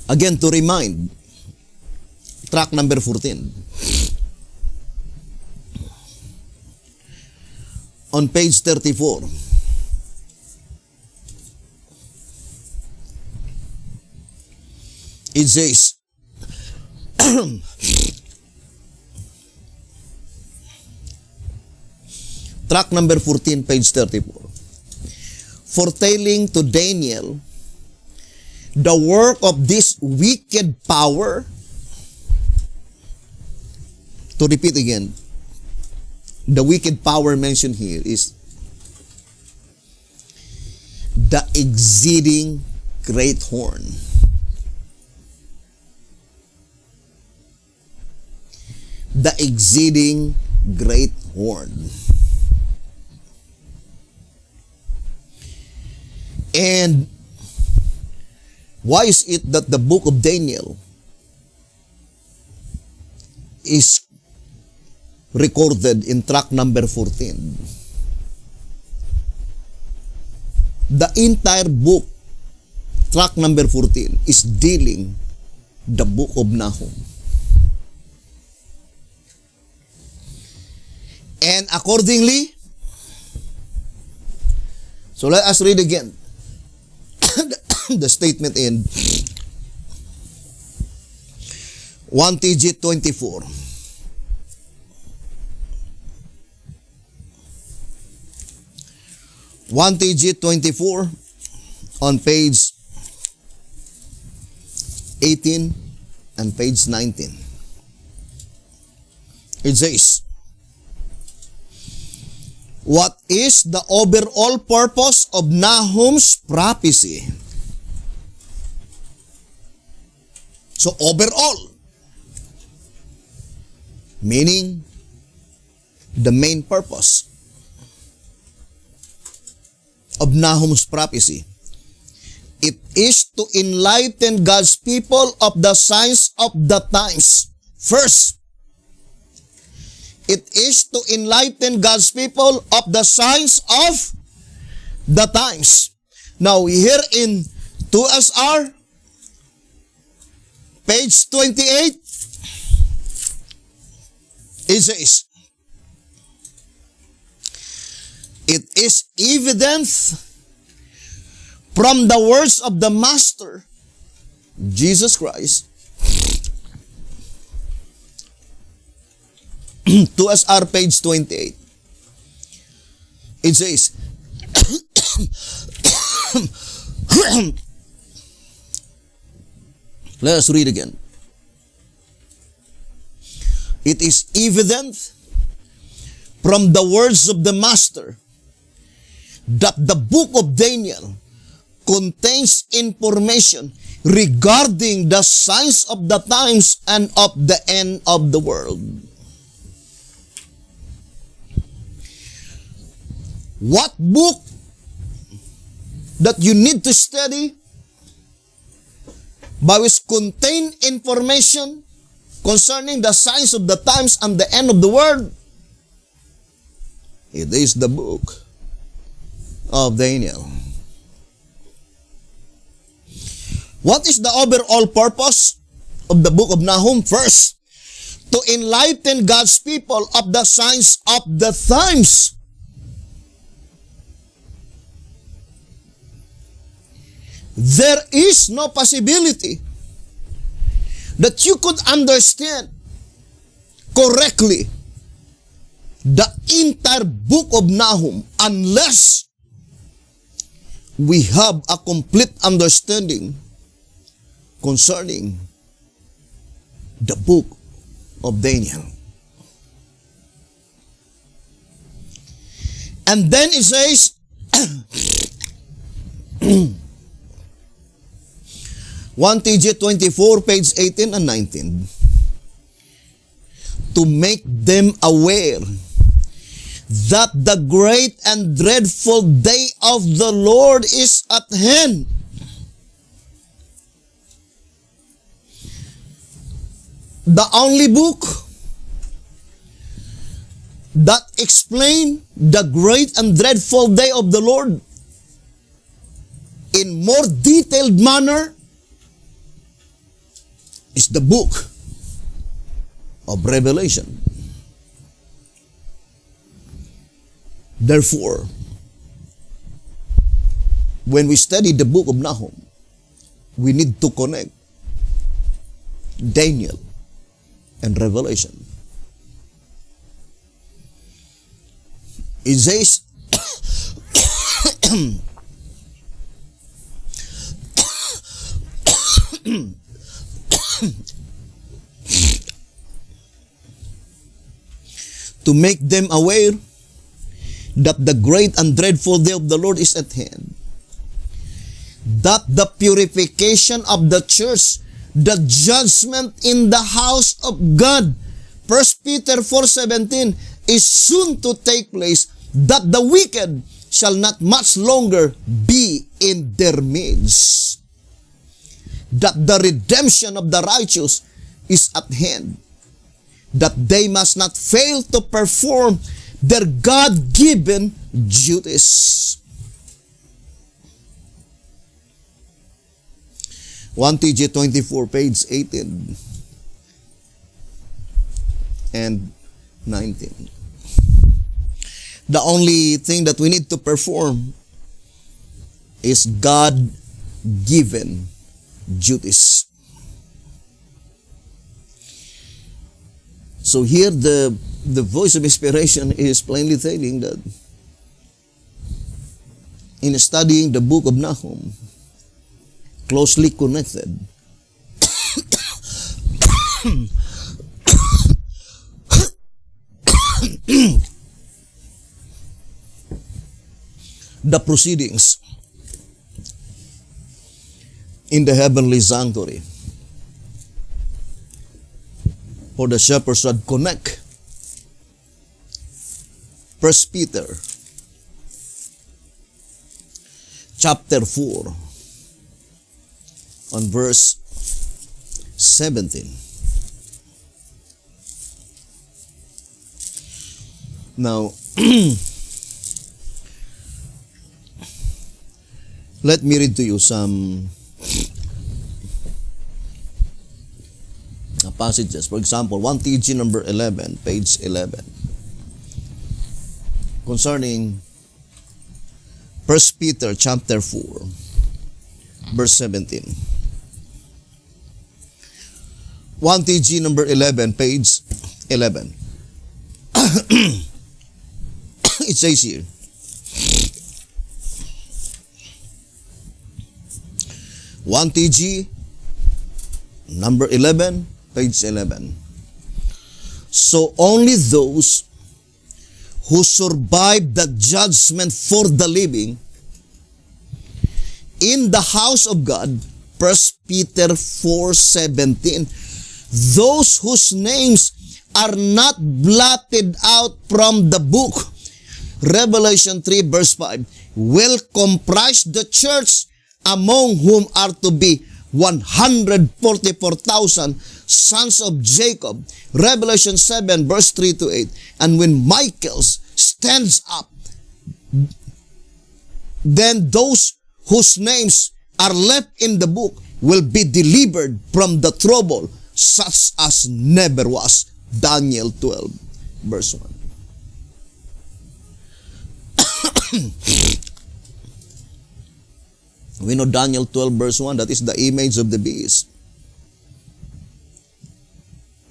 again to remind, track number 14. On page 34. It says, track number 14, page 34. Foretelling to Daniel the work of this wicked power. To repeat again, the wicked power mentioned here is the exceeding great horn. The exceeding great horn. And why is it that the book of Daniel is recorded in track number 14? The entire book, track number 14, is dealing the book of Nahum. And accordingly, so let us read again the statement in 1TG 24. 1TG 24 on page 18 and page 19. It says, what is the overall purpose of Nahum's prophecy? So overall, meaning the main purpose of Nahum's prophecy. It is to enlighten God's people of the signs of the times. First, it is to enlighten God's people of the signs of the times. Now, here in 2SR, page 28, it says, it is evident from the words of the Master, Jesus Christ, 2SR page 28. It says, let us read again. It is evident from the words of the Master that the book of Daniel contains information regarding the signs of the times and of the end of the world. What book that you need to study by which contain information concerning the signs of the times and the end of the world? It is the book of Daniel. What is the overall purpose of the book of Nahum? First, to enlighten God's people of the signs of the times. There is no possibility that you could understand correctly the entire book of Nahum unless we have a complete understanding concerning the book of Daniel. And then it says, 1TG 24, page 18 and 19, to make them aware that the great and dreadful day of the Lord is at hand. The only book that explain the great and dreadful day of the Lord in more detailed manner is the book of Revelation. Therefore, when we study the book of Nahum, we need to connect Daniel and Revelation. It says, to make them aware that the great and dreadful day of the Lord is at hand, that the purification of the church, the judgment in the house of God, 1 Peter 4:17, is soon to take place, that the wicked shall not much longer be in their midst, that the redemption of the righteous is at hand, that they must not fail to perform their God-given duties. 1TG 24, page 18 and 19. The only thing that we need to perform is God-given duties. So here the voice of inspiration is plainly telling that in studying the book of Nahum, closely connected the proceedings in the heavenly sanctuary, for the shepherds should connect 1 Peter chapter 4 on verse 17. Now, let me read to you some passages. For example, 1TG number 11, page 11, concerning 1 Peter chapter 4, verse 17. 1TG number 11, page 11. It says here, One TG number 11, page 11. So only those who survive the judgment for the living in the house of God, 1 Peter 4:17, those whose names are not blotted out from the book, Revelation 3 verse 5, will comprise the church, among whom are to be 144,000 sons of Jacob, Revelation 7 verse 3 to 8. And when Michael stands up, then those whose names are left in the book will be delivered from the trouble such as never was. Daniel 12 verse 1. We know Daniel 12 verse 1, that is the image of the beast.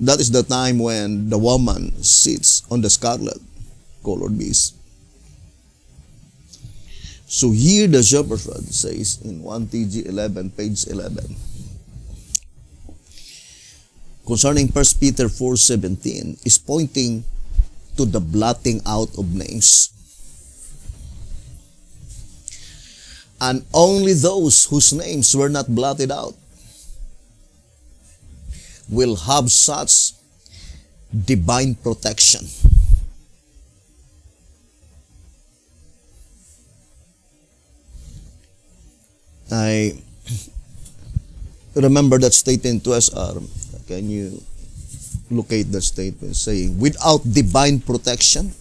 That is the time when the woman sits on the scarlet colored beast. So here the shepherd says in 1 TG 11, page 11, concerning 1 Peter 4:17, is pointing to the blotting out of names. And only those whose names were not blotted out will have such divine protection. I remember that statement to SR. Can you locate that statement saying, without divine protection,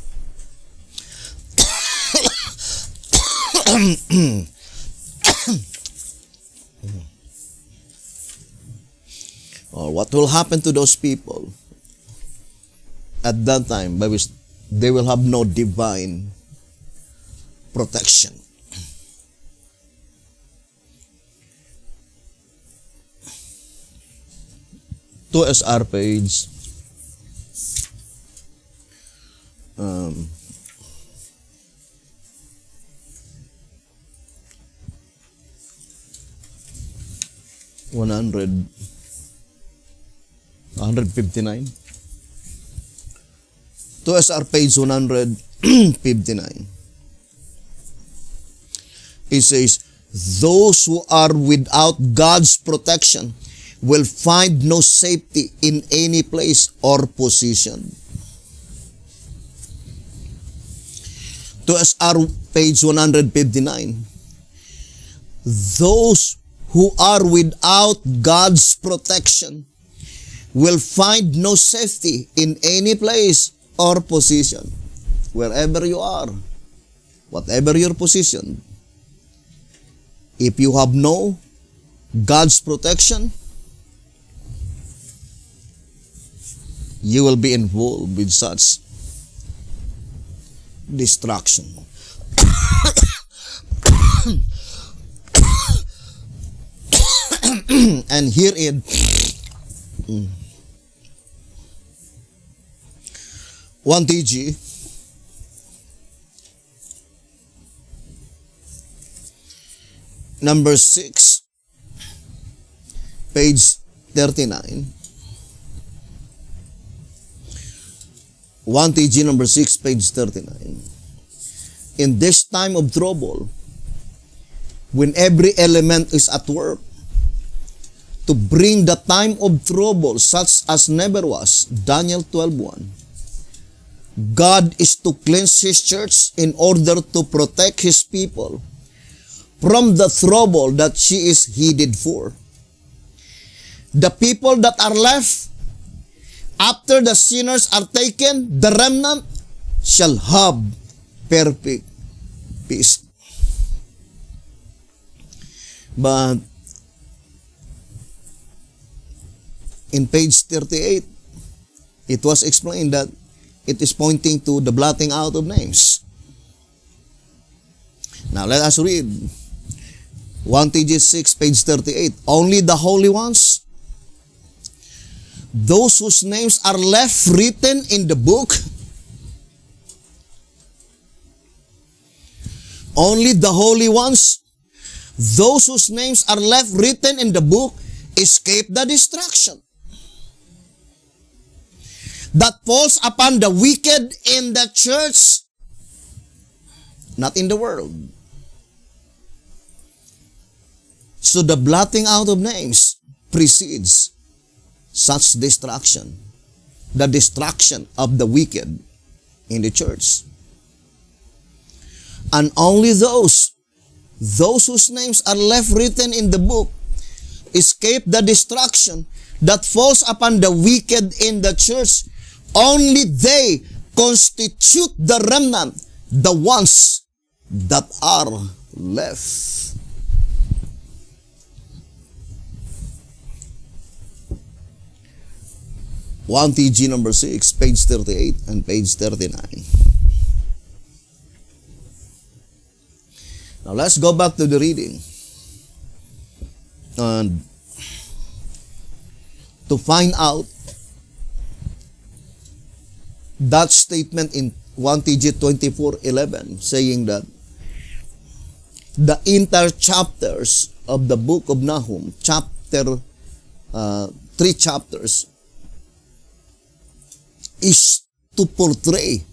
or what will happen to those people at that time by which they will have no divine protection? To SR page 159. To SR page 159. It says, those who are without God's protection will find no safety in any place or position. To SR page 159. Those who are without God's protection will find no safety in any place or position. Wherever you are, whatever your position, if you have no God's protection, you will be involved with such destruction. And here in 1 TG number 6, page 39. 1 TG number 6, page 39. In this time of trouble, when every element is at work to bring the time of trouble such as never was, Daniel 12:1, God is to cleanse His church in order to protect His people from the trouble that she is headed for. The people that are left after the sinners are taken, the remnant shall have perfect peace. But in page 38, it was explained that it is pointing to the blotting out of names. Now let us read 1 TG 6, page 38. Only the holy ones, those whose names are left written in the book, only the holy ones, those whose names are left written in the book, escape the destruction that falls upon the wicked in the church, not in the world. So the blotting out of names precedes such destruction, the destruction of the wicked in the church. And only those whose names are left written in the book escape the destruction that falls upon the wicked in the church. Only they constitute the remnant, the ones that are left. One TG number 6, page 38 and page 39. Now let's go back to the reading. And to find out that statement in 1 TG 24:11, saying that the entire chapters of the book of Nahum, three chapters, is to portray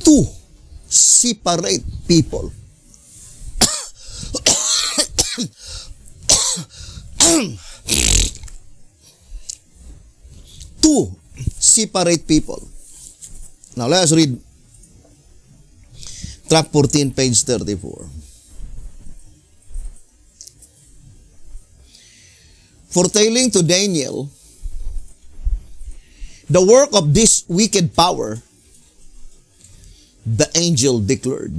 two separate people. Two separate people. Now let us read track 14, page 34. Foretelling to Daniel the work of this wicked power, the angel declared,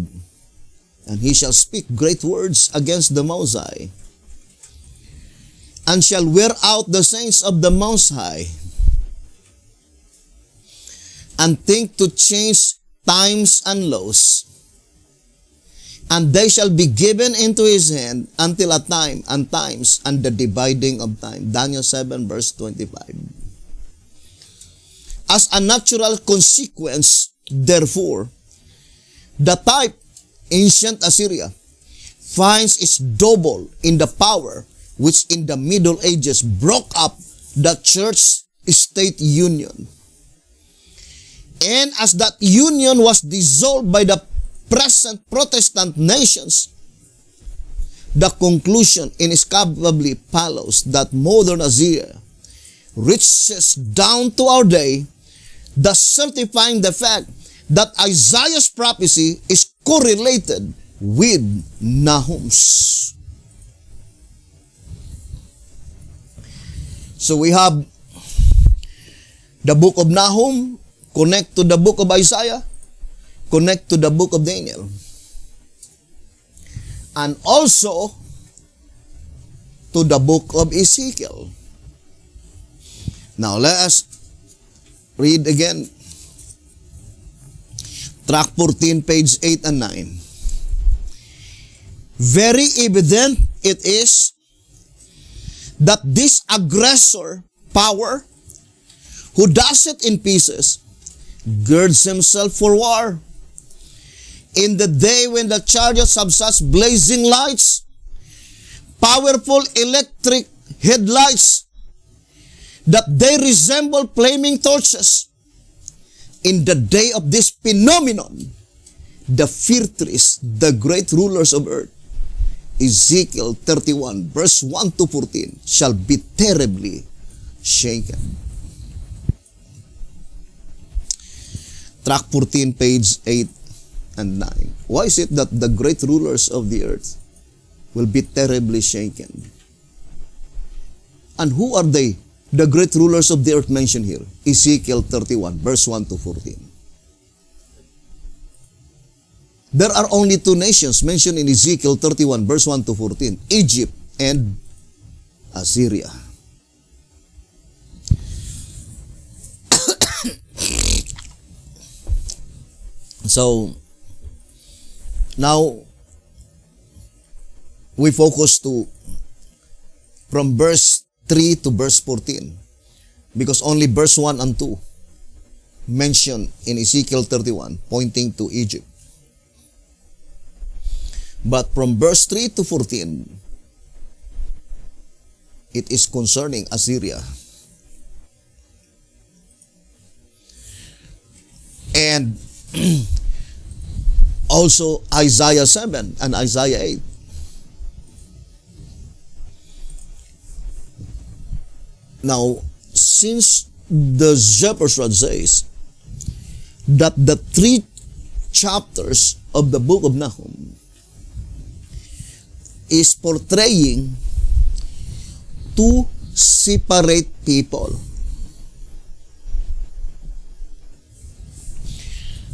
and he shall speak great words against the Most High, and shall wear out the saints of the Most High, and think to change times and laws, and they shall be given into his hand until a time and times and the dividing of time. Daniel 7 verse 25. As a natural consequence, therefore, the type ancient Assyria finds its double in the power which in the Middle Ages broke up the church-state union. And as that union was dissolved by the present Protestant nations, the conclusion inescapably follows that modern Assyria reaches down to our day, thus certifying the fact that Isaiah's prophecy is correlated with Nahum's. So we have the book of Nahum, connect to the book of Isaiah, connect to the book of Daniel, and also to the book of Ezekiel. Now let us read again track 14, page 8 and 9. Very evident it is that this aggressor power, who does it in pieces, girds himself for war. In the day when the chariots have such blazing lights, powerful electric headlights, that they resemble flaming torches. In the day of this phenomenon, the fiercest, the great rulers of earth, Ezekiel 31, verse 1 to 14, shall be terribly shaken. Track 14, page 8 and 9. Why is it that the great rulers of the earth will be terribly shaken? And who are they? The great rulers of the earth mentioned here. Ezekiel 31, verse 1 to 14. There are only two nations mentioned in Ezekiel 31, verse 1 to 14. Egypt and Assyria. So, now, we focus from verse 3 to verse 14, because only verse 1 and 2 mentioned in Ezekiel 31 pointing to Egypt. But from verse 3 to 14, it is concerning Assyria. And also Isaiah 7 and Isaiah 8. Now, since the Zephyrus says that the three chapters of the book of Nahum is portraying two separate people.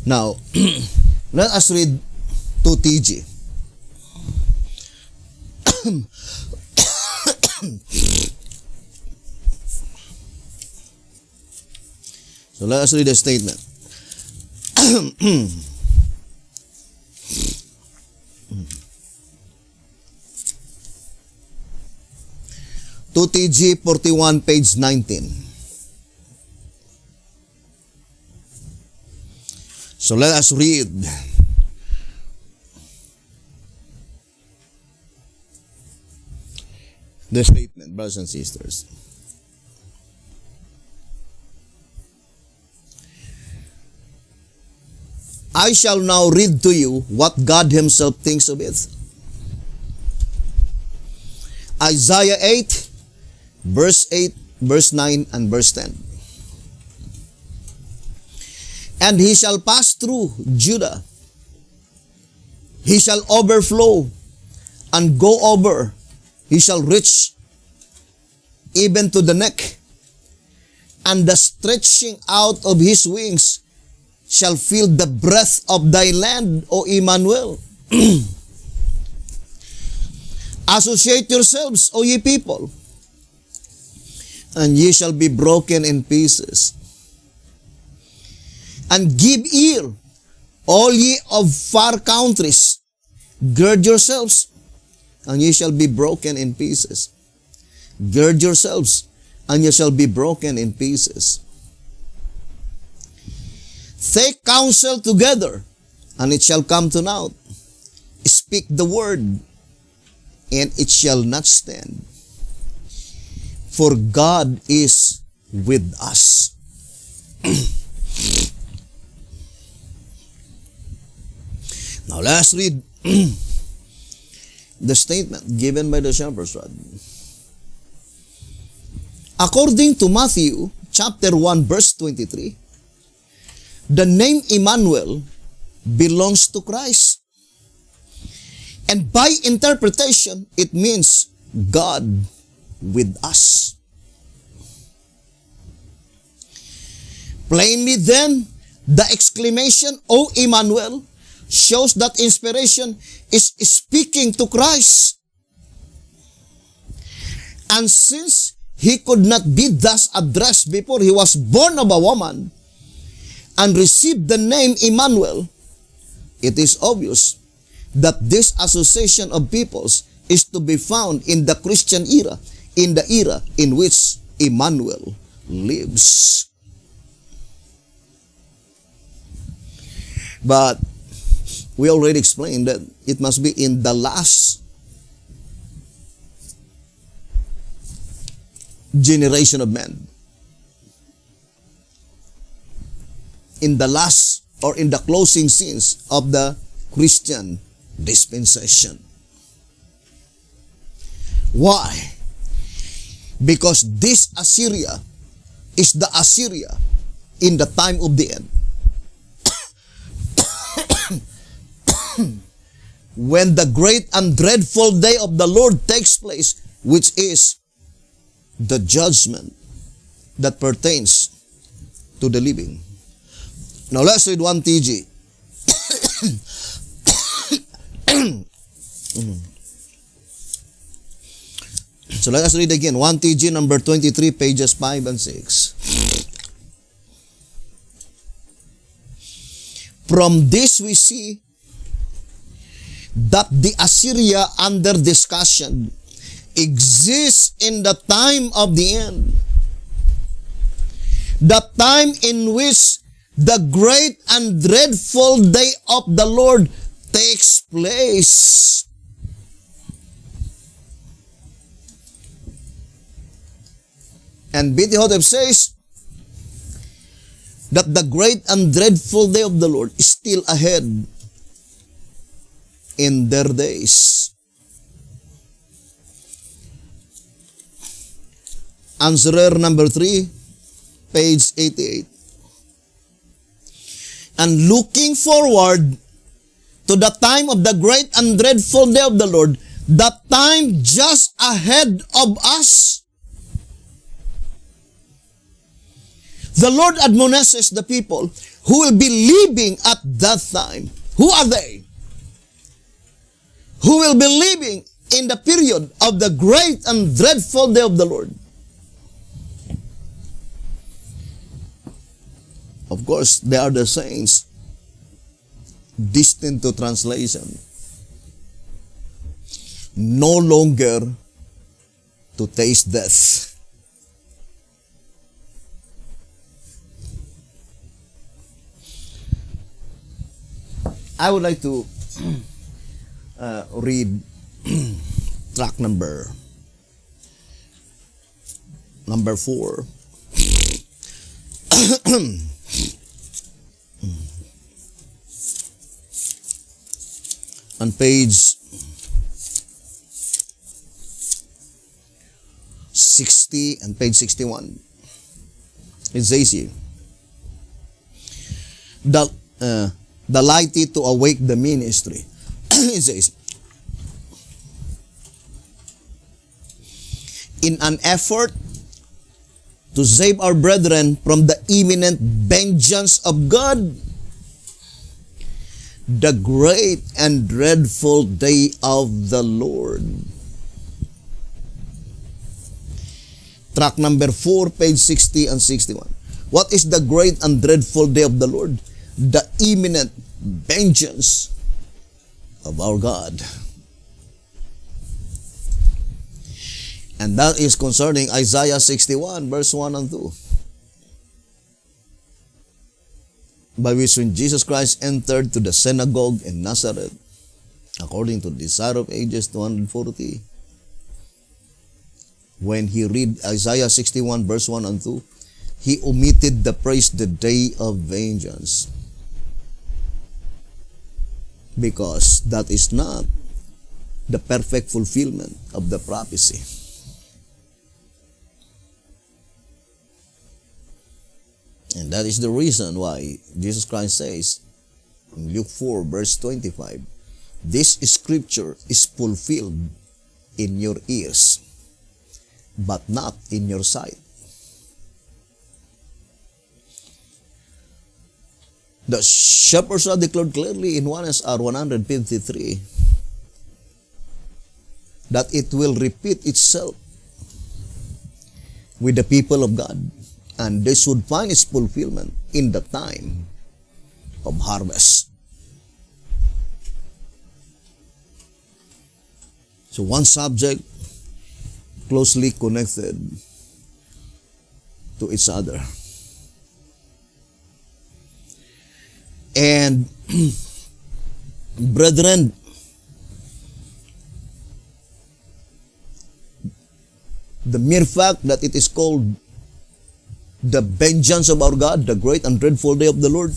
Now, let us read 2 TG. So let us read the statement. 2 TG 41, page 19. So let us read the statement, brothers and sisters. I shall now read to you what God Himself thinks of it. Isaiah 8, verse 8, verse 9, and verse 10. And he shall pass through Judah. He shall overflow and go over. He shall reach even to the neck. And the stretching out of his wings shall feel the breath of thy land, O Emmanuel. Associate yourselves, O ye people, and ye shall be broken in pieces. And give ear, all ye of far countries, gird yourselves, and ye shall be broken in pieces. Gird yourselves, and ye shall be broken in pieces. Take counsel together, and it shall come to naught. Speak the word, and it shall not stand. For God is with us. Now let's read the statement given by the shepherd's rod. According to Matthew chapter 1 verse 23, the name Emmanuel belongs to Christ. And by interpretation, it means God with us. Plainly then, the exclamation, O Emmanuel, shows that inspiration is speaking to Christ. And since he could not be thus addressed before he was born of a woman and received the name Emmanuel, it is obvious that this association of peoples is to be found in the Christian era, in the era in which Emmanuel lives. But we already explained that it must be in the last generation of men. In the last or in the closing scenes of the Christian dispensation. Why? Because this Assyria is the Assyria in the time of the end. When the great and dreadful day of the Lord takes place, which is the judgment that pertains to the living. Now let's read 1 TG. So let us read again 1 TG number 23, pages 5 and 6. From this we see that the Assyria under discussion exists in the time of the end. The time in which the great and dreadful day of the Lord takes place. And B.T. Hotep says that the great and dreadful day of the Lord is still ahead in their days. Answerer number 3, page 88. And looking forward to the time of the great and dreadful day of the Lord, the time just ahead of us, the Lord admonishes the people who will be living at that time. Who are they? Who will be living in the period of the great and dreadful day of the Lord? Of course, they are the saints destined to translation. No longer to taste death. I would like to read track number 4. On page 60 and page 61. It says here, the lighty to awake the ministry. It says, in an effort to save our brethren from the imminent vengeance of God, the great and dreadful day of the Lord. Track number 4, page 60 and 61. What is the great and dreadful day of the Lord? The imminent vengeance of our God. And that is concerning Isaiah 61, verse 1 and 2. By which when Jesus Christ entered to the synagogue in Nazareth, according to the Desire of Ages 240, when he read Isaiah 61, verse 1 and 2, he omitted the phrase, the day of vengeance. Because that is not the perfect fulfillment of the prophecy. And that is the reason why Jesus Christ says in Luke 4, verse 25, this scripture is fulfilled in your ears, but not in your sight. The shepherds are declared clearly in 1 SR 153 that it will repeat itself with the people of God, and this would find its fulfillment in the time of harvest. So one subject closely connected to each other. And brethren, the mere fact that it is called the vengeance of our God, the great and dreadful day of the Lord,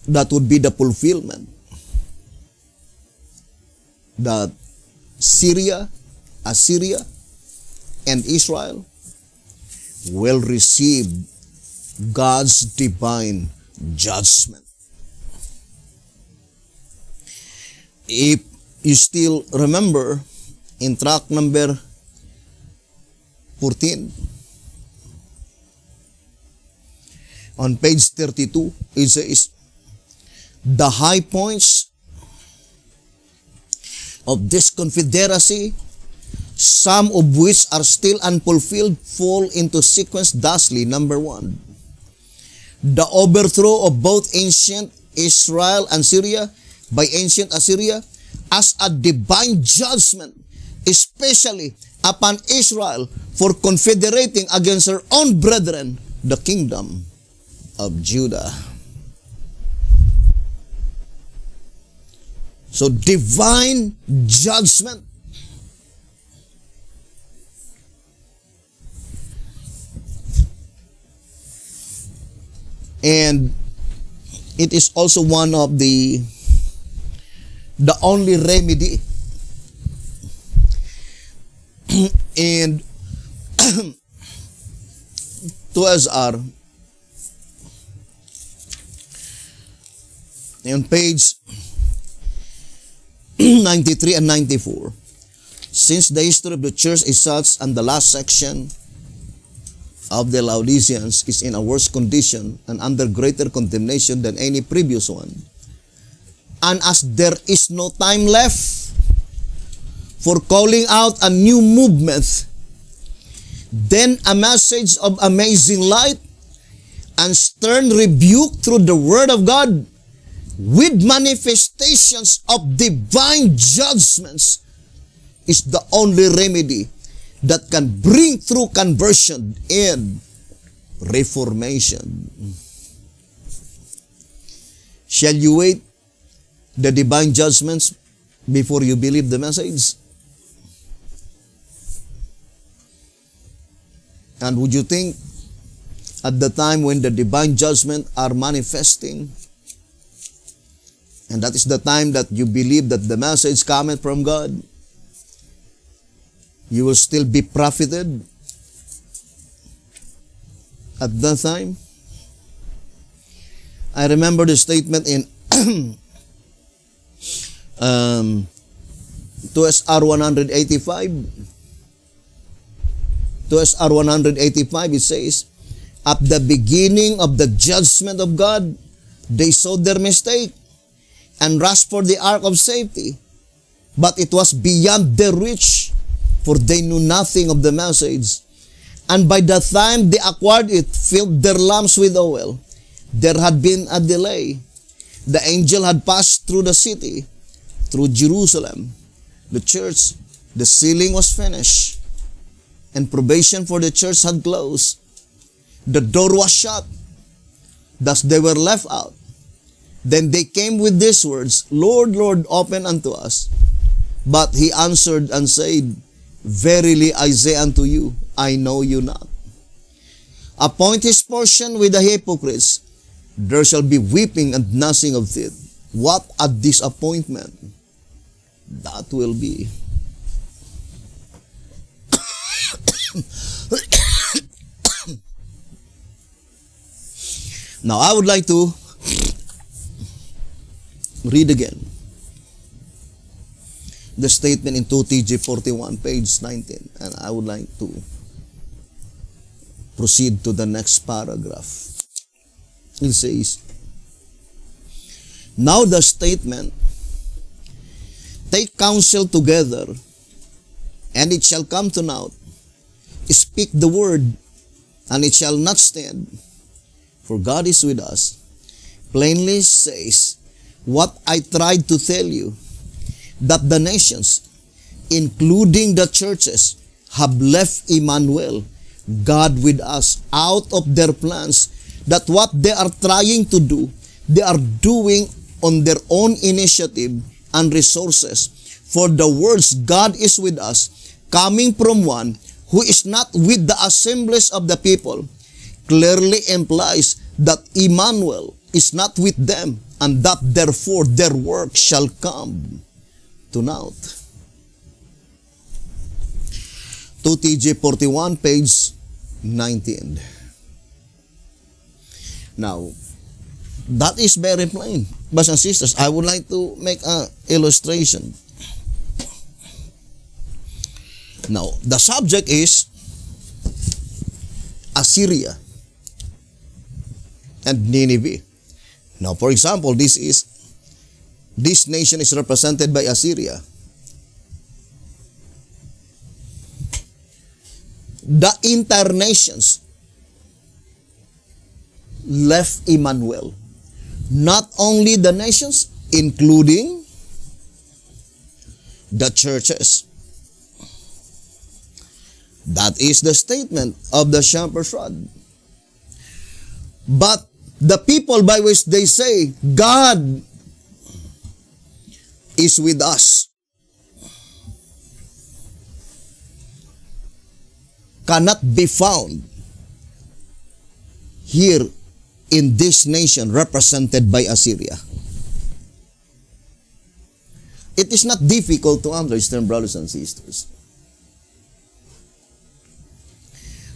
that would be the fulfillment that Syria, Assyria, and Israel will receive God's divine judgment. If you still remember, in track number 14, on page 32, it says, the high points of this Confederacy, some of which are still unfulfilled, fall into sequence thusly. Number 1, the overthrow of both ancient Israel and Syria by ancient Assyria as a divine judgment, especially upon Israel for confederating against her own brethren, the kingdom of Judah. So divine judgment. And it is also one of the only remedy and 2SR on page 93 and 94. Since the history of the church is such, and the last section of the Laodiceans is in a worse condition and under greater condemnation than any previous one, and as there is no time left for calling out a new movement, then a message of amazing light and stern rebuke through the Word of God with manifestations of divine judgments is the only remedy that can bring through conversion and reformation. Shall you wait the divine judgments before you believe the message? And would you think at the time when the divine judgment are manifesting, and that is the time that you believe that the message cometh from God, you will still be profited at that time? I remember the statement in 2SR 185. 2SR 185, it says, at the beginning of the judgment of God, they saw their mistake and rushed for the ark of safety. But it was beyond their reach, for they knew nothing of the message. And by the time they acquired it, filled their lamps with oil. There had been a delay. The angel had passed through the city, through Jerusalem, the church. The ceiling was finished, and probation for the church had closed. The door was shut. Thus they were left out. Then they came with these words, Lord, Lord, open unto us. But he answered and said, Verily I say unto you, I know you not. Appoint his portion with the hypocrites. There shall be weeping and gnashing of teeth. What a disappointment that will be. Now, I would like to read again the statement in 2TG 41, page 19, and I would like to proceed to the next paragraph. It says, now the statement, take counsel together, and it shall come to naught. Speak the word, and it shall not stand. For God is with us. Plainly says what I tried to tell you, that the nations, including the churches, have left Emmanuel, God with us, out of their plans, that what they are trying to do, they are doing on their own initiative and resources. For the words God is with us, coming from one who is not with the assemblies of the people, clearly implies that Emmanuel is not with them, and that therefore their work shall come to naught. 2TG 41, page 19. Now, that is very plain. Brothers and sisters, I would like to make an illustration. Now, the subject is Assyria and Nineveh. Now, for example, this nation is represented by Assyria. The entire nations left Emmanuel. Not only the nations, including the churches. That is the statement of the shepherd's rod. But the people by which they say, God is with us, cannot be found here in this nation represented by Assyria. It is not difficult to understand, brothers and sisters.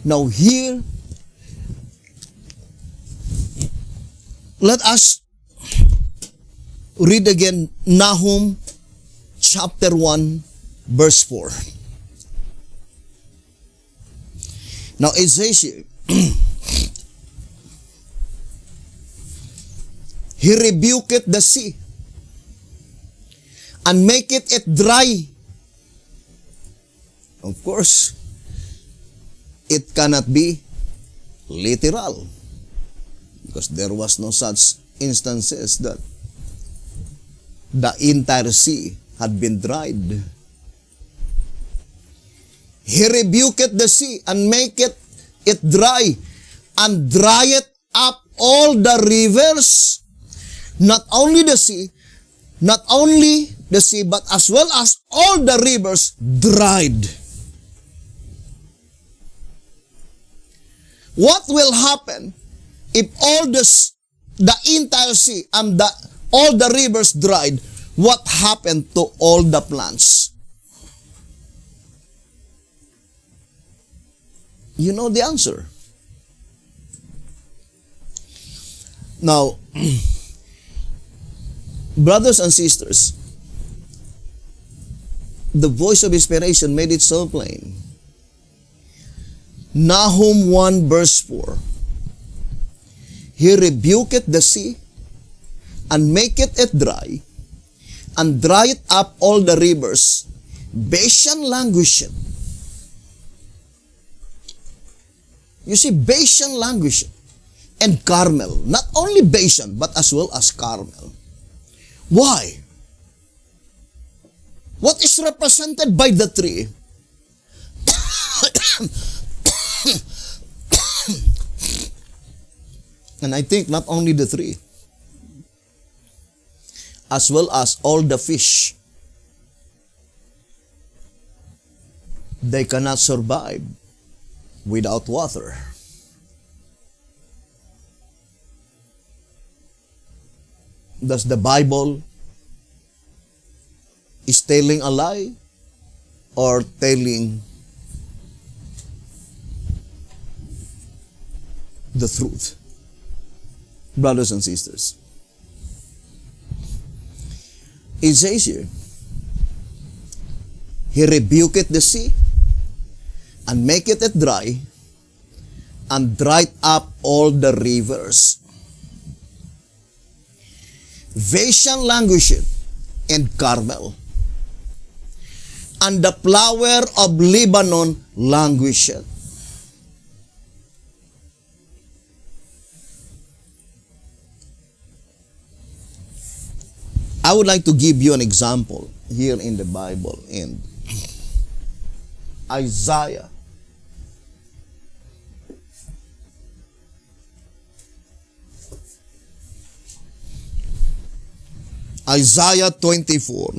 Now here, let us read again Nahum chapter 1 verse 4. Now it says here, He rebuketh the sea and maketh it dry. Of course, it cannot be literal, because there was no such instances that the entire sea had been dried. He rebuked the sea and make it dry, and dry it up all the rivers. Not only the sea, but as well as all the rivers dried. What will happen if all the entire sea and all the rivers dried? What happened to all the plants? You know the answer. Now, brothers and sisters, the voice of inspiration made it so plain. Nahum 1 verse 4. He rebuketh the sea, and maketh it dry, and drieth up all the rivers. Bashan languisheth. You see, Bashan languisheth, and Carmel. Not only Bashan, but as well as Carmel. Why? What is represented by the tree? And I think not only the tree, as well as all the fish. They cannot survive without water. Does the Bible is telling a lie or telling the truth? Brothers and sisters, it says here, He rebuketh the sea, and maketh it dry, and dried up all the rivers. Bashan languisheth, and Carmel, and the flower of Lebanon languisheth. I would like to give you an example here in the Bible in Isaiah. Isaiah 24.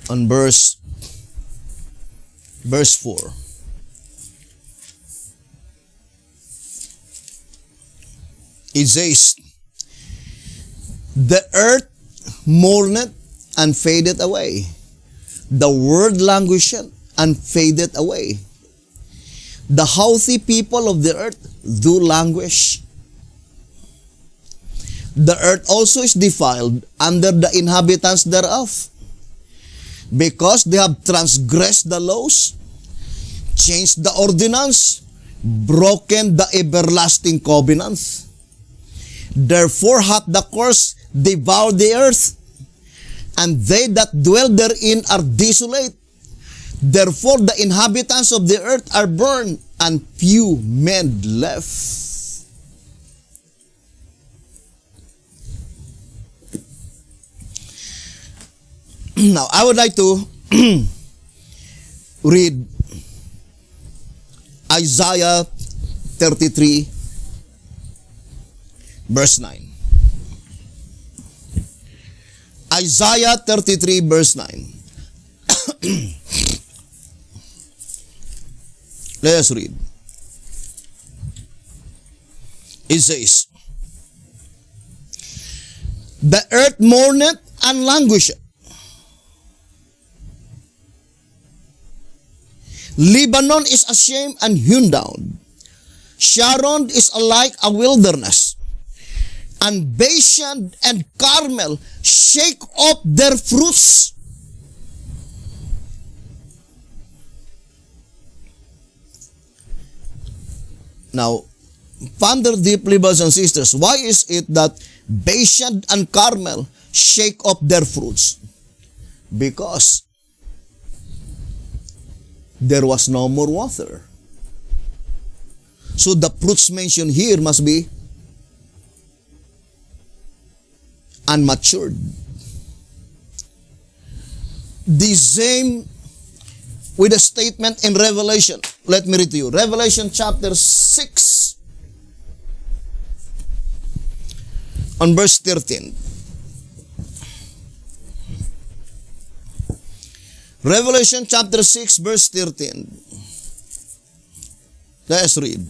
On verse 4. It says, the earth mourneth and fadeth away. The word languisheth and fadeth away. The haughty people of the earth do languish. The earth also is defiled under the inhabitants thereof, because they have transgressed the laws, changed the ordinance, broken the everlasting covenant. Therefore hath the curse devoured the earth, and they that dwell therein are desolate. Therefore the inhabitants of the earth are burned, and few men left. Now, I would like to read Isaiah 33, verse 9. Isaiah 33, verse 9. Let us read. It says, the earth mourneth and languisheth. Lebanon is ashamed and hewn down. Sharon is alike a wilderness. And Bashan and Carmel shake off their fruits. Now, ponder deeply, brothers and sisters, why is it that Bashan and Carmel shake off their fruits? Because there was no more water. So the fruits mentioned here must be unmatured. The same with a statement in Revelation. Let me read to you. Revelation chapter 6 on verse 13. Revelation chapter 6 verse 13. Let us read.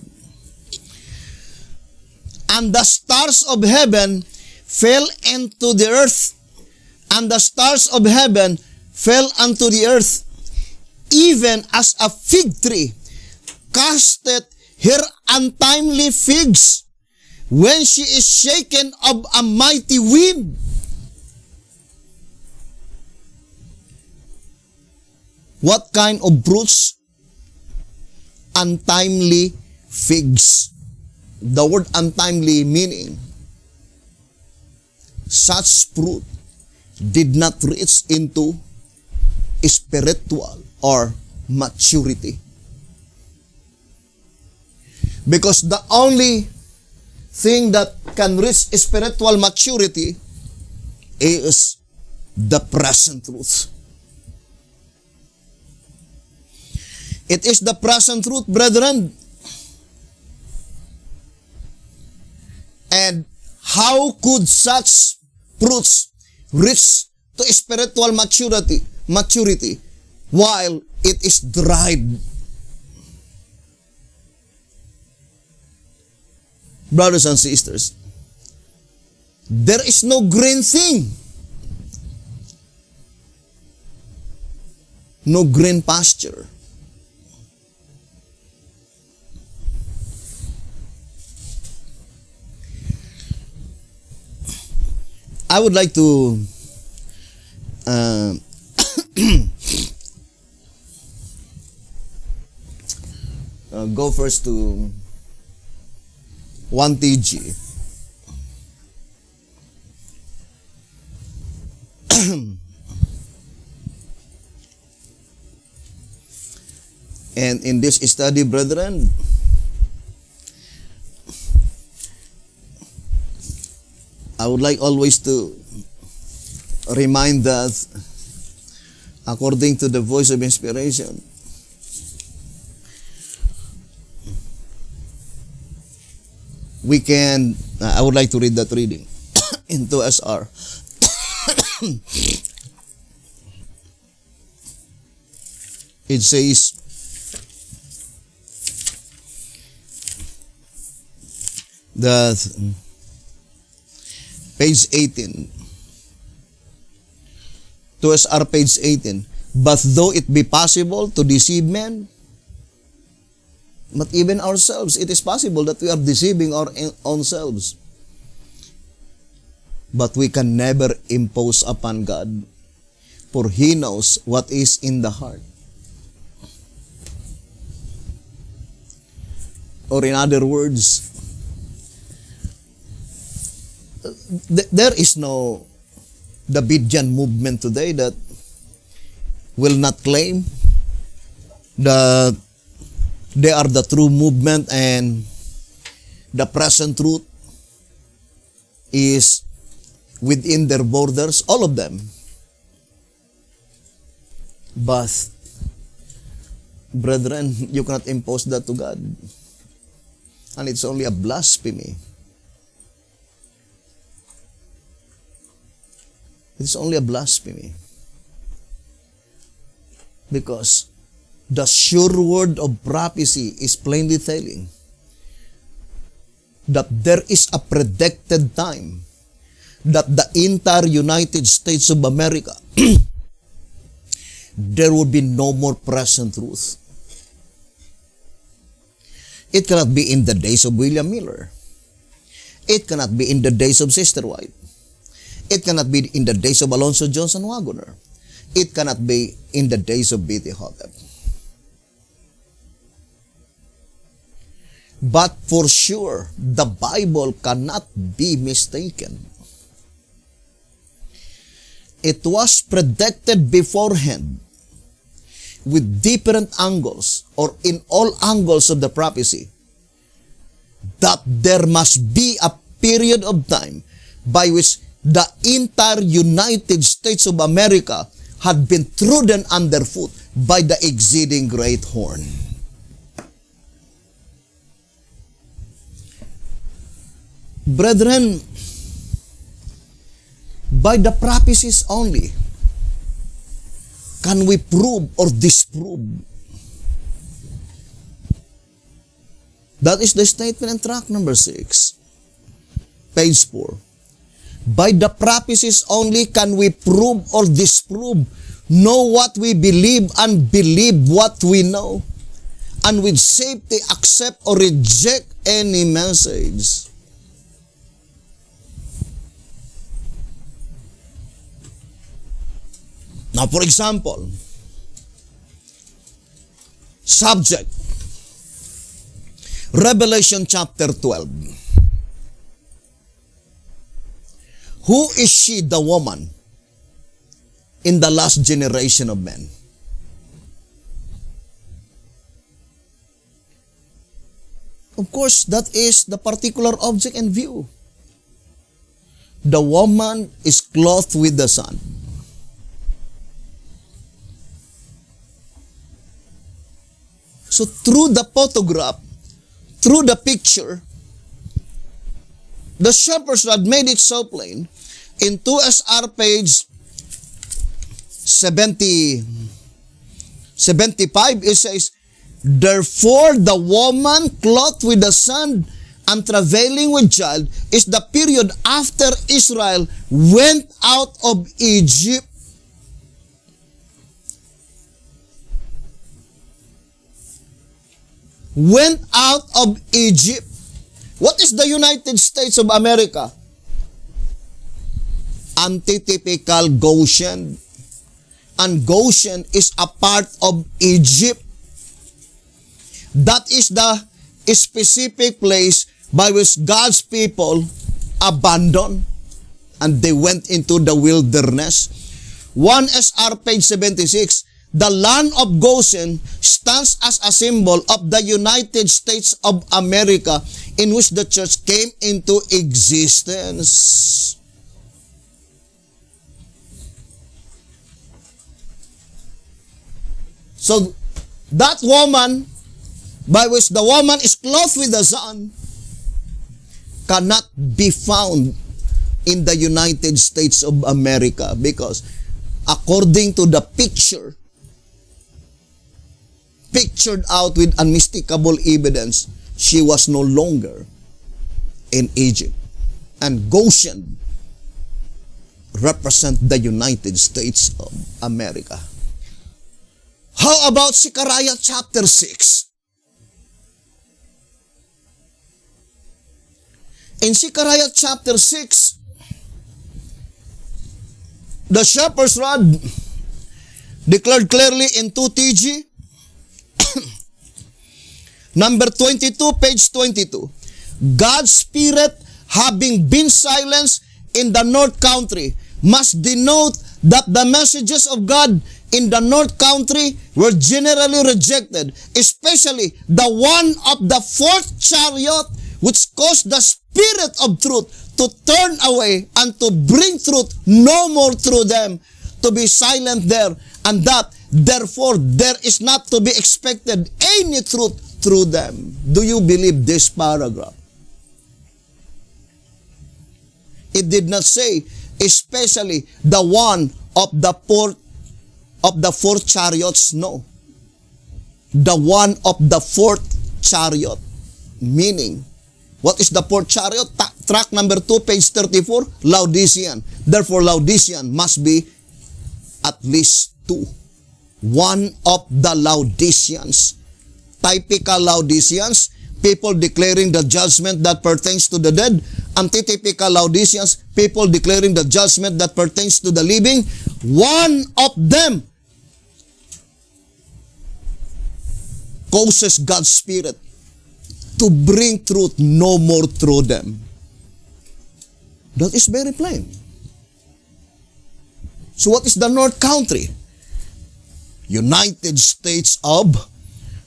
And the stars of heaven fell into the earth, and the stars of heaven fell unto the earth, even as a fig tree casteth her untimely figs when she is shaken of a mighty wind. What kind of fruits? Untimely figs. The word untimely meaning such fruit did not reach into spiritual or maturity. Because the only thing that can reach spiritual maturity is the present truth. It is the present truth, brethren. And how could such fruits reach to spiritual maturity while it is dried? Brothers and sisters, there is no green thing, no green pasture. I would like to go first to 1 TG. And in this study, brethren, I would like always to remind that according to the voice of inspiration, we can, I would like to read that reading in 2SR. It says, that page 18, 2SR page 18, but though it be possible to deceive men, but even ourselves, it is possible that we are deceiving our own selves. But we can never impose upon God, for He knows what is in the heart. Or in other words, there is no Davidian movement today that will not claim that they are the true movement and the present truth is within their borders, all of them. But, brethren, you cannot impose that to God. And it's only a blasphemy. It's only a blasphemy. Because the sure word of prophecy is plainly telling that there is a predicted time that the entire United States of America, there will be no more present truth. It cannot be in the days of William Miller. It cannot be in the days of Sister White. It cannot be in the days of Alonzo Johnson Wagoner. It cannot be in the days of B.T. Hotep. But for sure, the Bible cannot be mistaken. It was predicted beforehand with different angles or in all angles of the prophecy that there must be a period of time by which the entire United States of America had been trodden underfoot by the exceeding great horn. Brethren, by the prophecies only can we prove or disprove. That is the statement in tract number 6, page 4. By the prophecies only can we prove or disprove, know what we believe and believe what we know, and with safety accept or reject any message. Now, for example, subject, Revelation chapter 12. Who is she, the woman, in the last generation of men? Of course, that is the particular object in view. The woman is clothed with the sun. So through the photograph, through the picture, the shepherd's rod made it so plain. In 2SR page 75, it says, therefore the woman clothed with the sun and travailing with child is the period after Israel went out of Egypt. Went out of Egypt. What is the United States of America? Antitypical Goshen. And Goshen is a part of Egypt. That is the specific place by which God's people abandoned and they went into the wilderness. 1SR page 76, the land of Goshen stands as a symbol of the United States of America in which the church came into existence. So, that woman, by which the woman is clothed with the sun, cannot be found in the United States of America because according to the pictured out with unmistakable evidence, she was no longer in Egypt. And Goshen represent the United States of America. How about Zechariah chapter 6? In Zechariah chapter 6, the shepherd's rod declared clearly in 2TG, number 22, page 22. God's Spirit, having been silenced in the North Country, must denote that the messages of God in the North Country were generally rejected, especially the one of the fourth chariot, which caused the Spirit of truth to turn away and to bring truth no more through them, to be silent there, and that therefore there is not to be expected any truth through them. Do you believe this paragraph? It did not say, especially the one of the fourth chariots. No. The one of the fourth chariot. Meaning, what is the fourth chariot? Track number 2, page 34, Laodicean. Therefore, Laodicean must be at least 2. One of the Laodiceans. Typical Laodiceans, people declaring the judgment that pertains to the dead. Antitypical Laodiceans, people declaring the judgment that pertains to the living. One of them causes God's Spirit to bring truth no more through them. That is very plain. So what is the North Country? United States of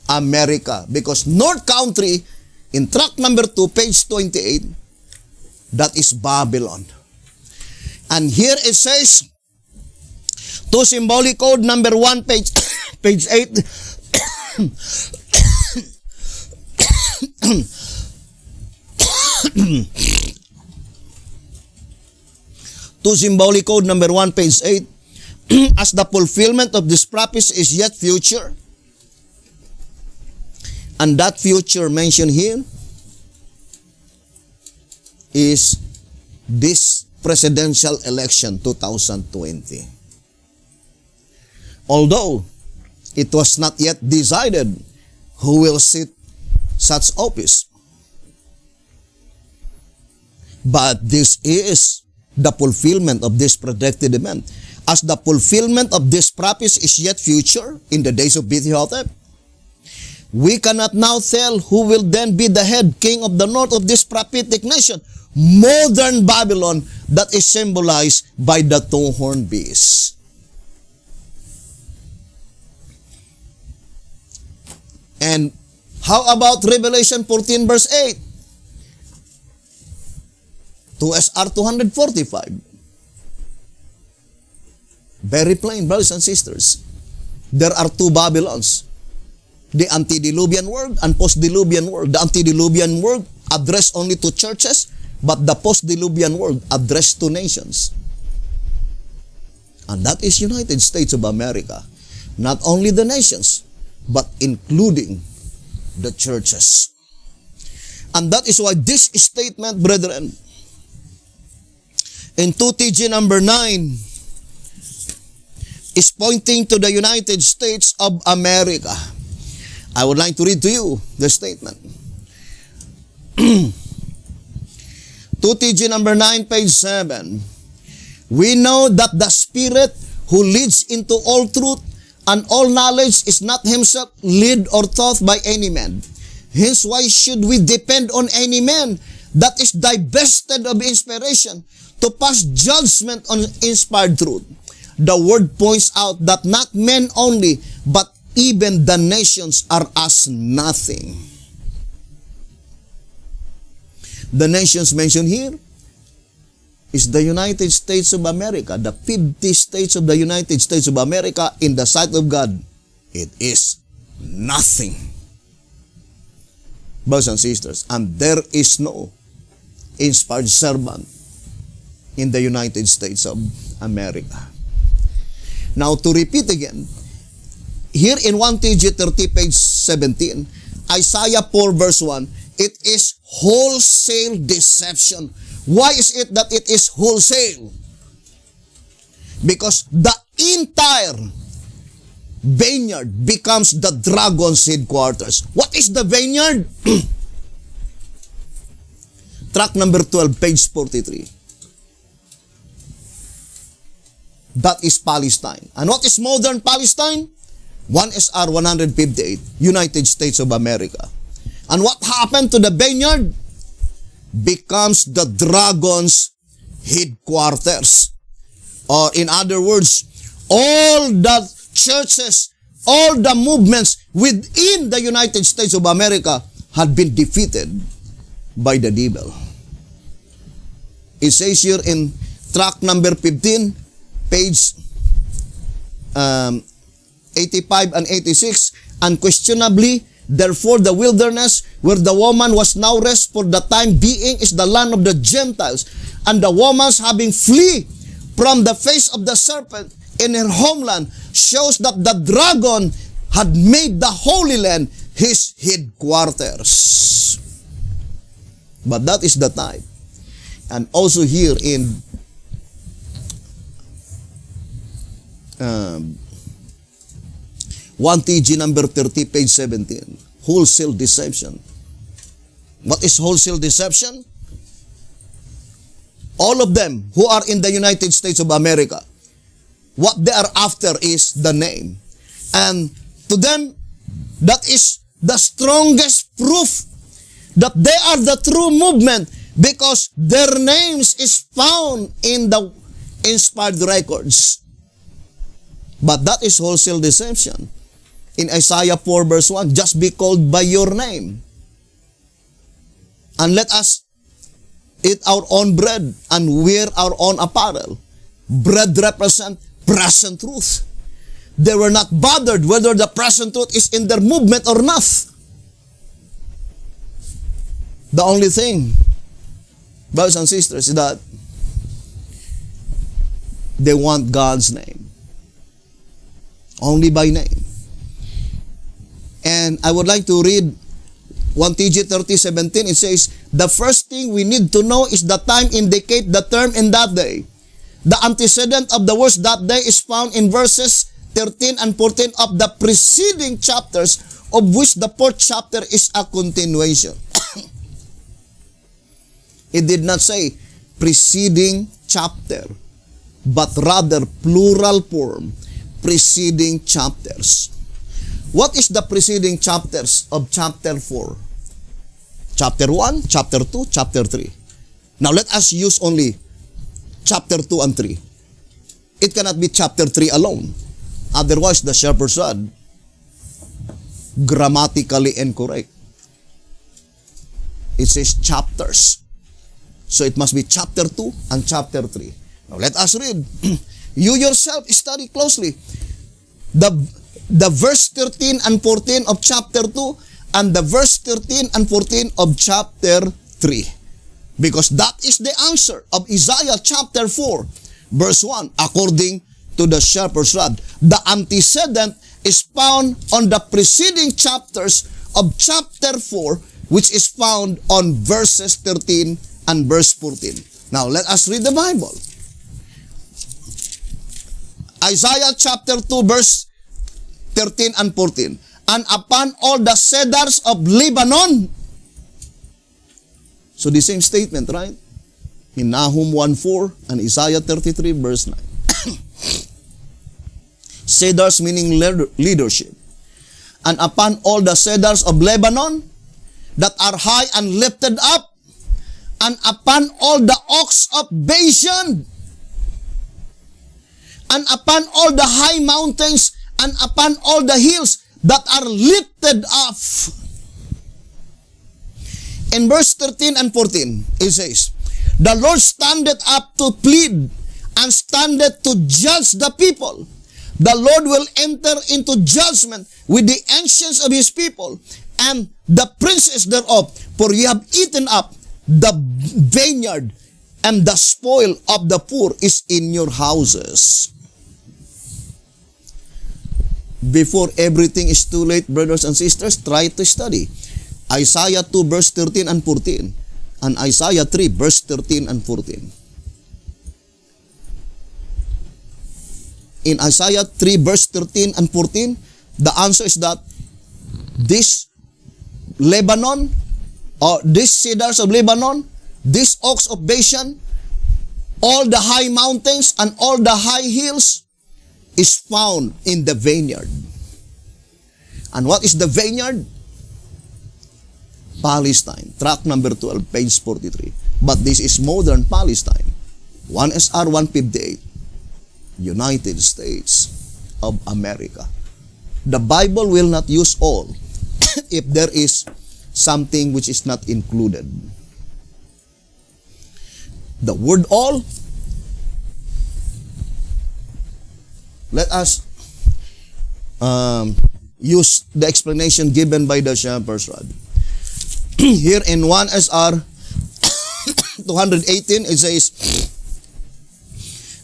America. Because North Country, in tract number 2, page 28, that is Babylon. And here it says, to symbolic code number 1, page 8. To symbolic code number 1, page 8. As the fulfillment of this prophecy is yet future, and that future mentioned here is this presidential election 2020. Although it was not yet decided who will sit such office, but this is the fulfillment of this predicted event. As the fulfillment of this prophecy is yet future in the days of Bethel, we cannot now tell who will then be the head king of the north of this prophetic nation, modern Babylon, that is symbolized by the two-horned beast. And how about Revelation 14 verse 8? 2SR 245. Very plain, brothers and sisters. There are two Babylons. The antediluvian world and post-diluvian world. The antediluvian world addressed only to churches, but the post-diluvian world addressed to nations. And that is United States of America. Not only the nations, but including the churches. And that is why this statement, brethren, in 2TG number 9, is pointing to the United States of America. I would like to read to you the statement. 2TG number 9, page 7. We know that the Spirit who leads into all truth and all knowledge is not himself led or taught by any man. Hence, why should we depend on any man that is divested of inspiration to pass judgment on inspired truth? The word points out that not men only, but even the nations are as nothing. The nations mentioned here is the United States of America, the 50 states of the United States of America. In the sight of God, it is nothing. Brothers and sisters, and there is no inspired servant in the United States of America. Now, to repeat again, here in 1TG 30, page 17, Isaiah 4 verse 1, it is wholesale deception. Why is it that it is wholesale? Because the entire vineyard becomes the dragon's headquarters. What is the vineyard? Track number 12, page 43. That is Palestine. And what is modern Palestine? 1SR 158, United States of America. And what happened to the vineyard? Becomes the dragon's headquarters. Or in other words, all the churches, all the movements within the United States of America had been defeated by the devil. It says here in track number 15, page 85 and 86, unquestionably, therefore the wilderness where the woman was now rest for the time being is the land of the Gentiles, and the woman's having flee from the face of the serpent in her homeland shows that the dragon had made the Holy Land his headquarters. But that is the time. And also here in 1TG number 30, page 17. Wholesale deception. What is wholesale deception? All of them who are in the United States of America, what they are after is the name. And to them, that is the strongest proof that they are the true movement, because their names is found in the inspired records. But that is wholesale deception. In Isaiah 4 verse 1, just be called by your name. And let us eat our own bread, and wear our own apparel. Bread represents present truth. They were not bothered whether the present truth is in their movement or not. The only thing, brothers and sisters, is that they want God's name. Only by name. And I would like to read 1 TG 30:17. It says, the first thing we need to know is the time indicate the term in that day. The antecedent of the words that day is found in verses 13 and 14 of the preceding chapters, of which the 4th chapter is a continuation. It did not say preceding chapter, but rather plural form, preceding chapters. What is the preceding chapters of chapter 4? Chapter 1, chapter 2, chapter 3. Now let us use only chapter 2 and 3. It cannot be chapter 3 alone. Otherwise, the shepherd's rod, grammatically incorrect. It says chapters. So it must be chapter 2 and chapter 3. Now let us read. You yourself study closely. The verse 13 and 14 of chapter 2 and the verse 13 and 14 of chapter 3. Because that is the answer of Isaiah chapter 4, verse 1, according to the shepherd's rod. The antecedent is found on the preceding chapters of chapter 4, which is found on verses 13 and verse 14. Now, let us read the Bible. Isaiah chapter 2, verse 13 and 14. And upon all the cedars of Lebanon. So the same statement, right? In Nahum 1:4 and Isaiah 33, verse 9. Cedars meaning leadership. And upon all the cedars of Lebanon that are high and lifted up, and upon all the oaks of Bashan, and upon all the high mountains, and upon all the hills that are lifted up. In verse 13 and 14, it says, the Lord standeth up to plead, and standeth to judge the people. The Lord will enter into judgment with the ancients of his people, and the princes thereof, for ye have eaten up the vineyard, and the spoil of the poor is in your houses. Before everything is too late, brothers and sisters, try to study Isaiah 2 verse 13 and 14 and Isaiah 3 verse 13 and 14. In Isaiah 3 verse 13 and 14, the answer is that this Lebanon, or these cedars of Lebanon, these oaks of Bashan, all the high mountains and all the high hills is found in the vineyard. And what is the vineyard? Palestine. Track number 12, page 43. But this is modern Palestine. 1SR 158. United States of America. The Bible will not use all if there is something which is not included. The word all, let us use the explanation given by the shepherd's rod. Here in 1SR 218, it says,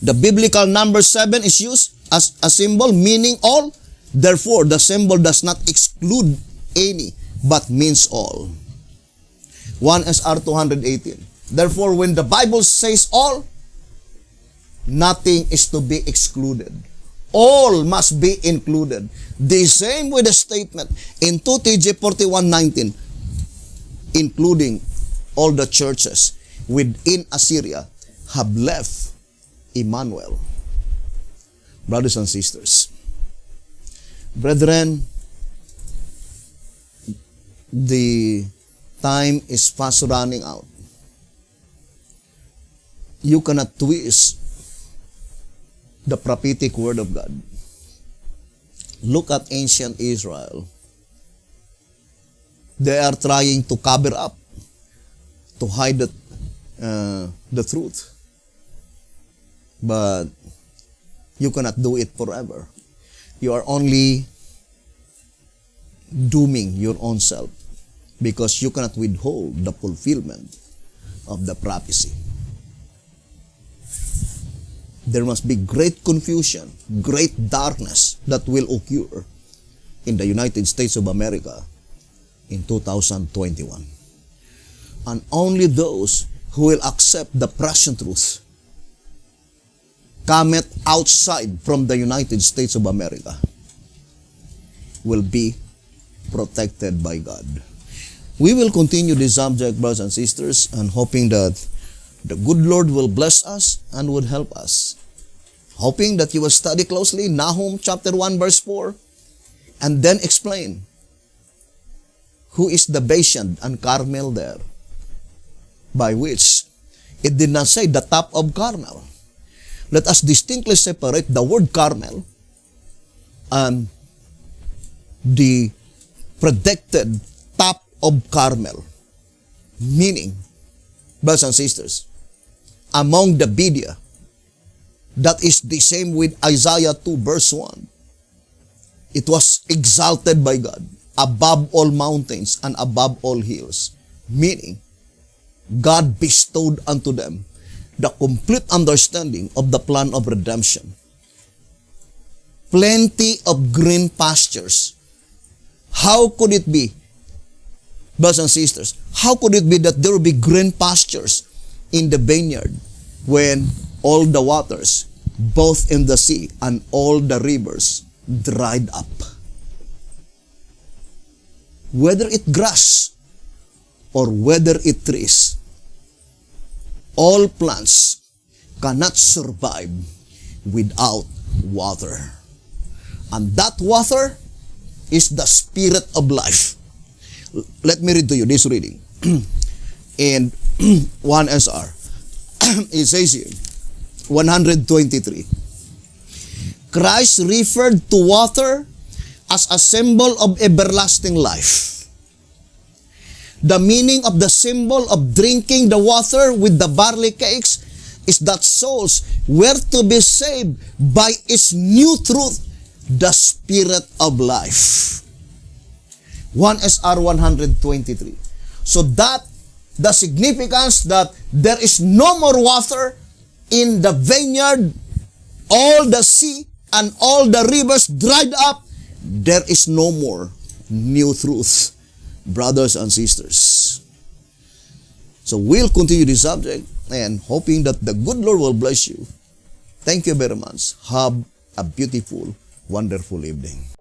the biblical number 7 is used as a symbol meaning all. Therefore, the symbol does not exclude any, but means all. 1SR 218. Therefore, when the Bible says all, nothing is to be excluded. All must be included. The same with the statement in 2 TJ 41:19, including all the churches within Assyria have left Emmanuel. Brothers and sisters, brethren, the time is fast running out. You cannot twist the prophetic word of God. Look at ancient Israel. They are trying to cover up, to hide the truth. But you cannot do it forever. You are only dooming your own self because you cannot withhold the fulfillment of the prophecy. There must be great confusion, great darkness that will occur in the United States of America in 2021. And only those who will accept the present truth cometh outside from the United States of America will be protected by God. We will continue this subject, brothers and sisters, and hoping that the good Lord will bless us and would help us. Hoping that you will study closely Nahum chapter 1 verse 4 and then explain who is the Bashan and Carmel there, by which it did not say the top of Carmel. Let us distinctly separate the word Carmel and the predicted top of Carmel. Meaning, brothers and sisters, among the Bidia, that is the same with Isaiah 2 verse 1. It was exalted by God above all mountains and above all hills. Meaning, God bestowed unto them the complete understanding of the plan of redemption. Plenty of green pastures. How could it be, brothers and sisters, how could it be that there will be green pastures in the vineyard when all the waters, both in the sea and all the rivers, dried up? Whether it grass or whether it trees, all plants cannot survive without water. And that water is the spirit of life. Let me read to you this reading. In 1 SR, it says here, 123. Christ referred to water as a symbol of everlasting life. The meaning of the symbol of drinking the water with the barley cakes is that souls were to be saved by its new truth, the Spirit of life. 1 SR 123. So that the significance that there is no more water in the vineyard, all the sea and all the rivers dried up, there is no more new truth, brothers and sisters. So we'll continue this subject and hoping that the good Lord will bless you. Thank you very much. Have a beautiful, wonderful evening.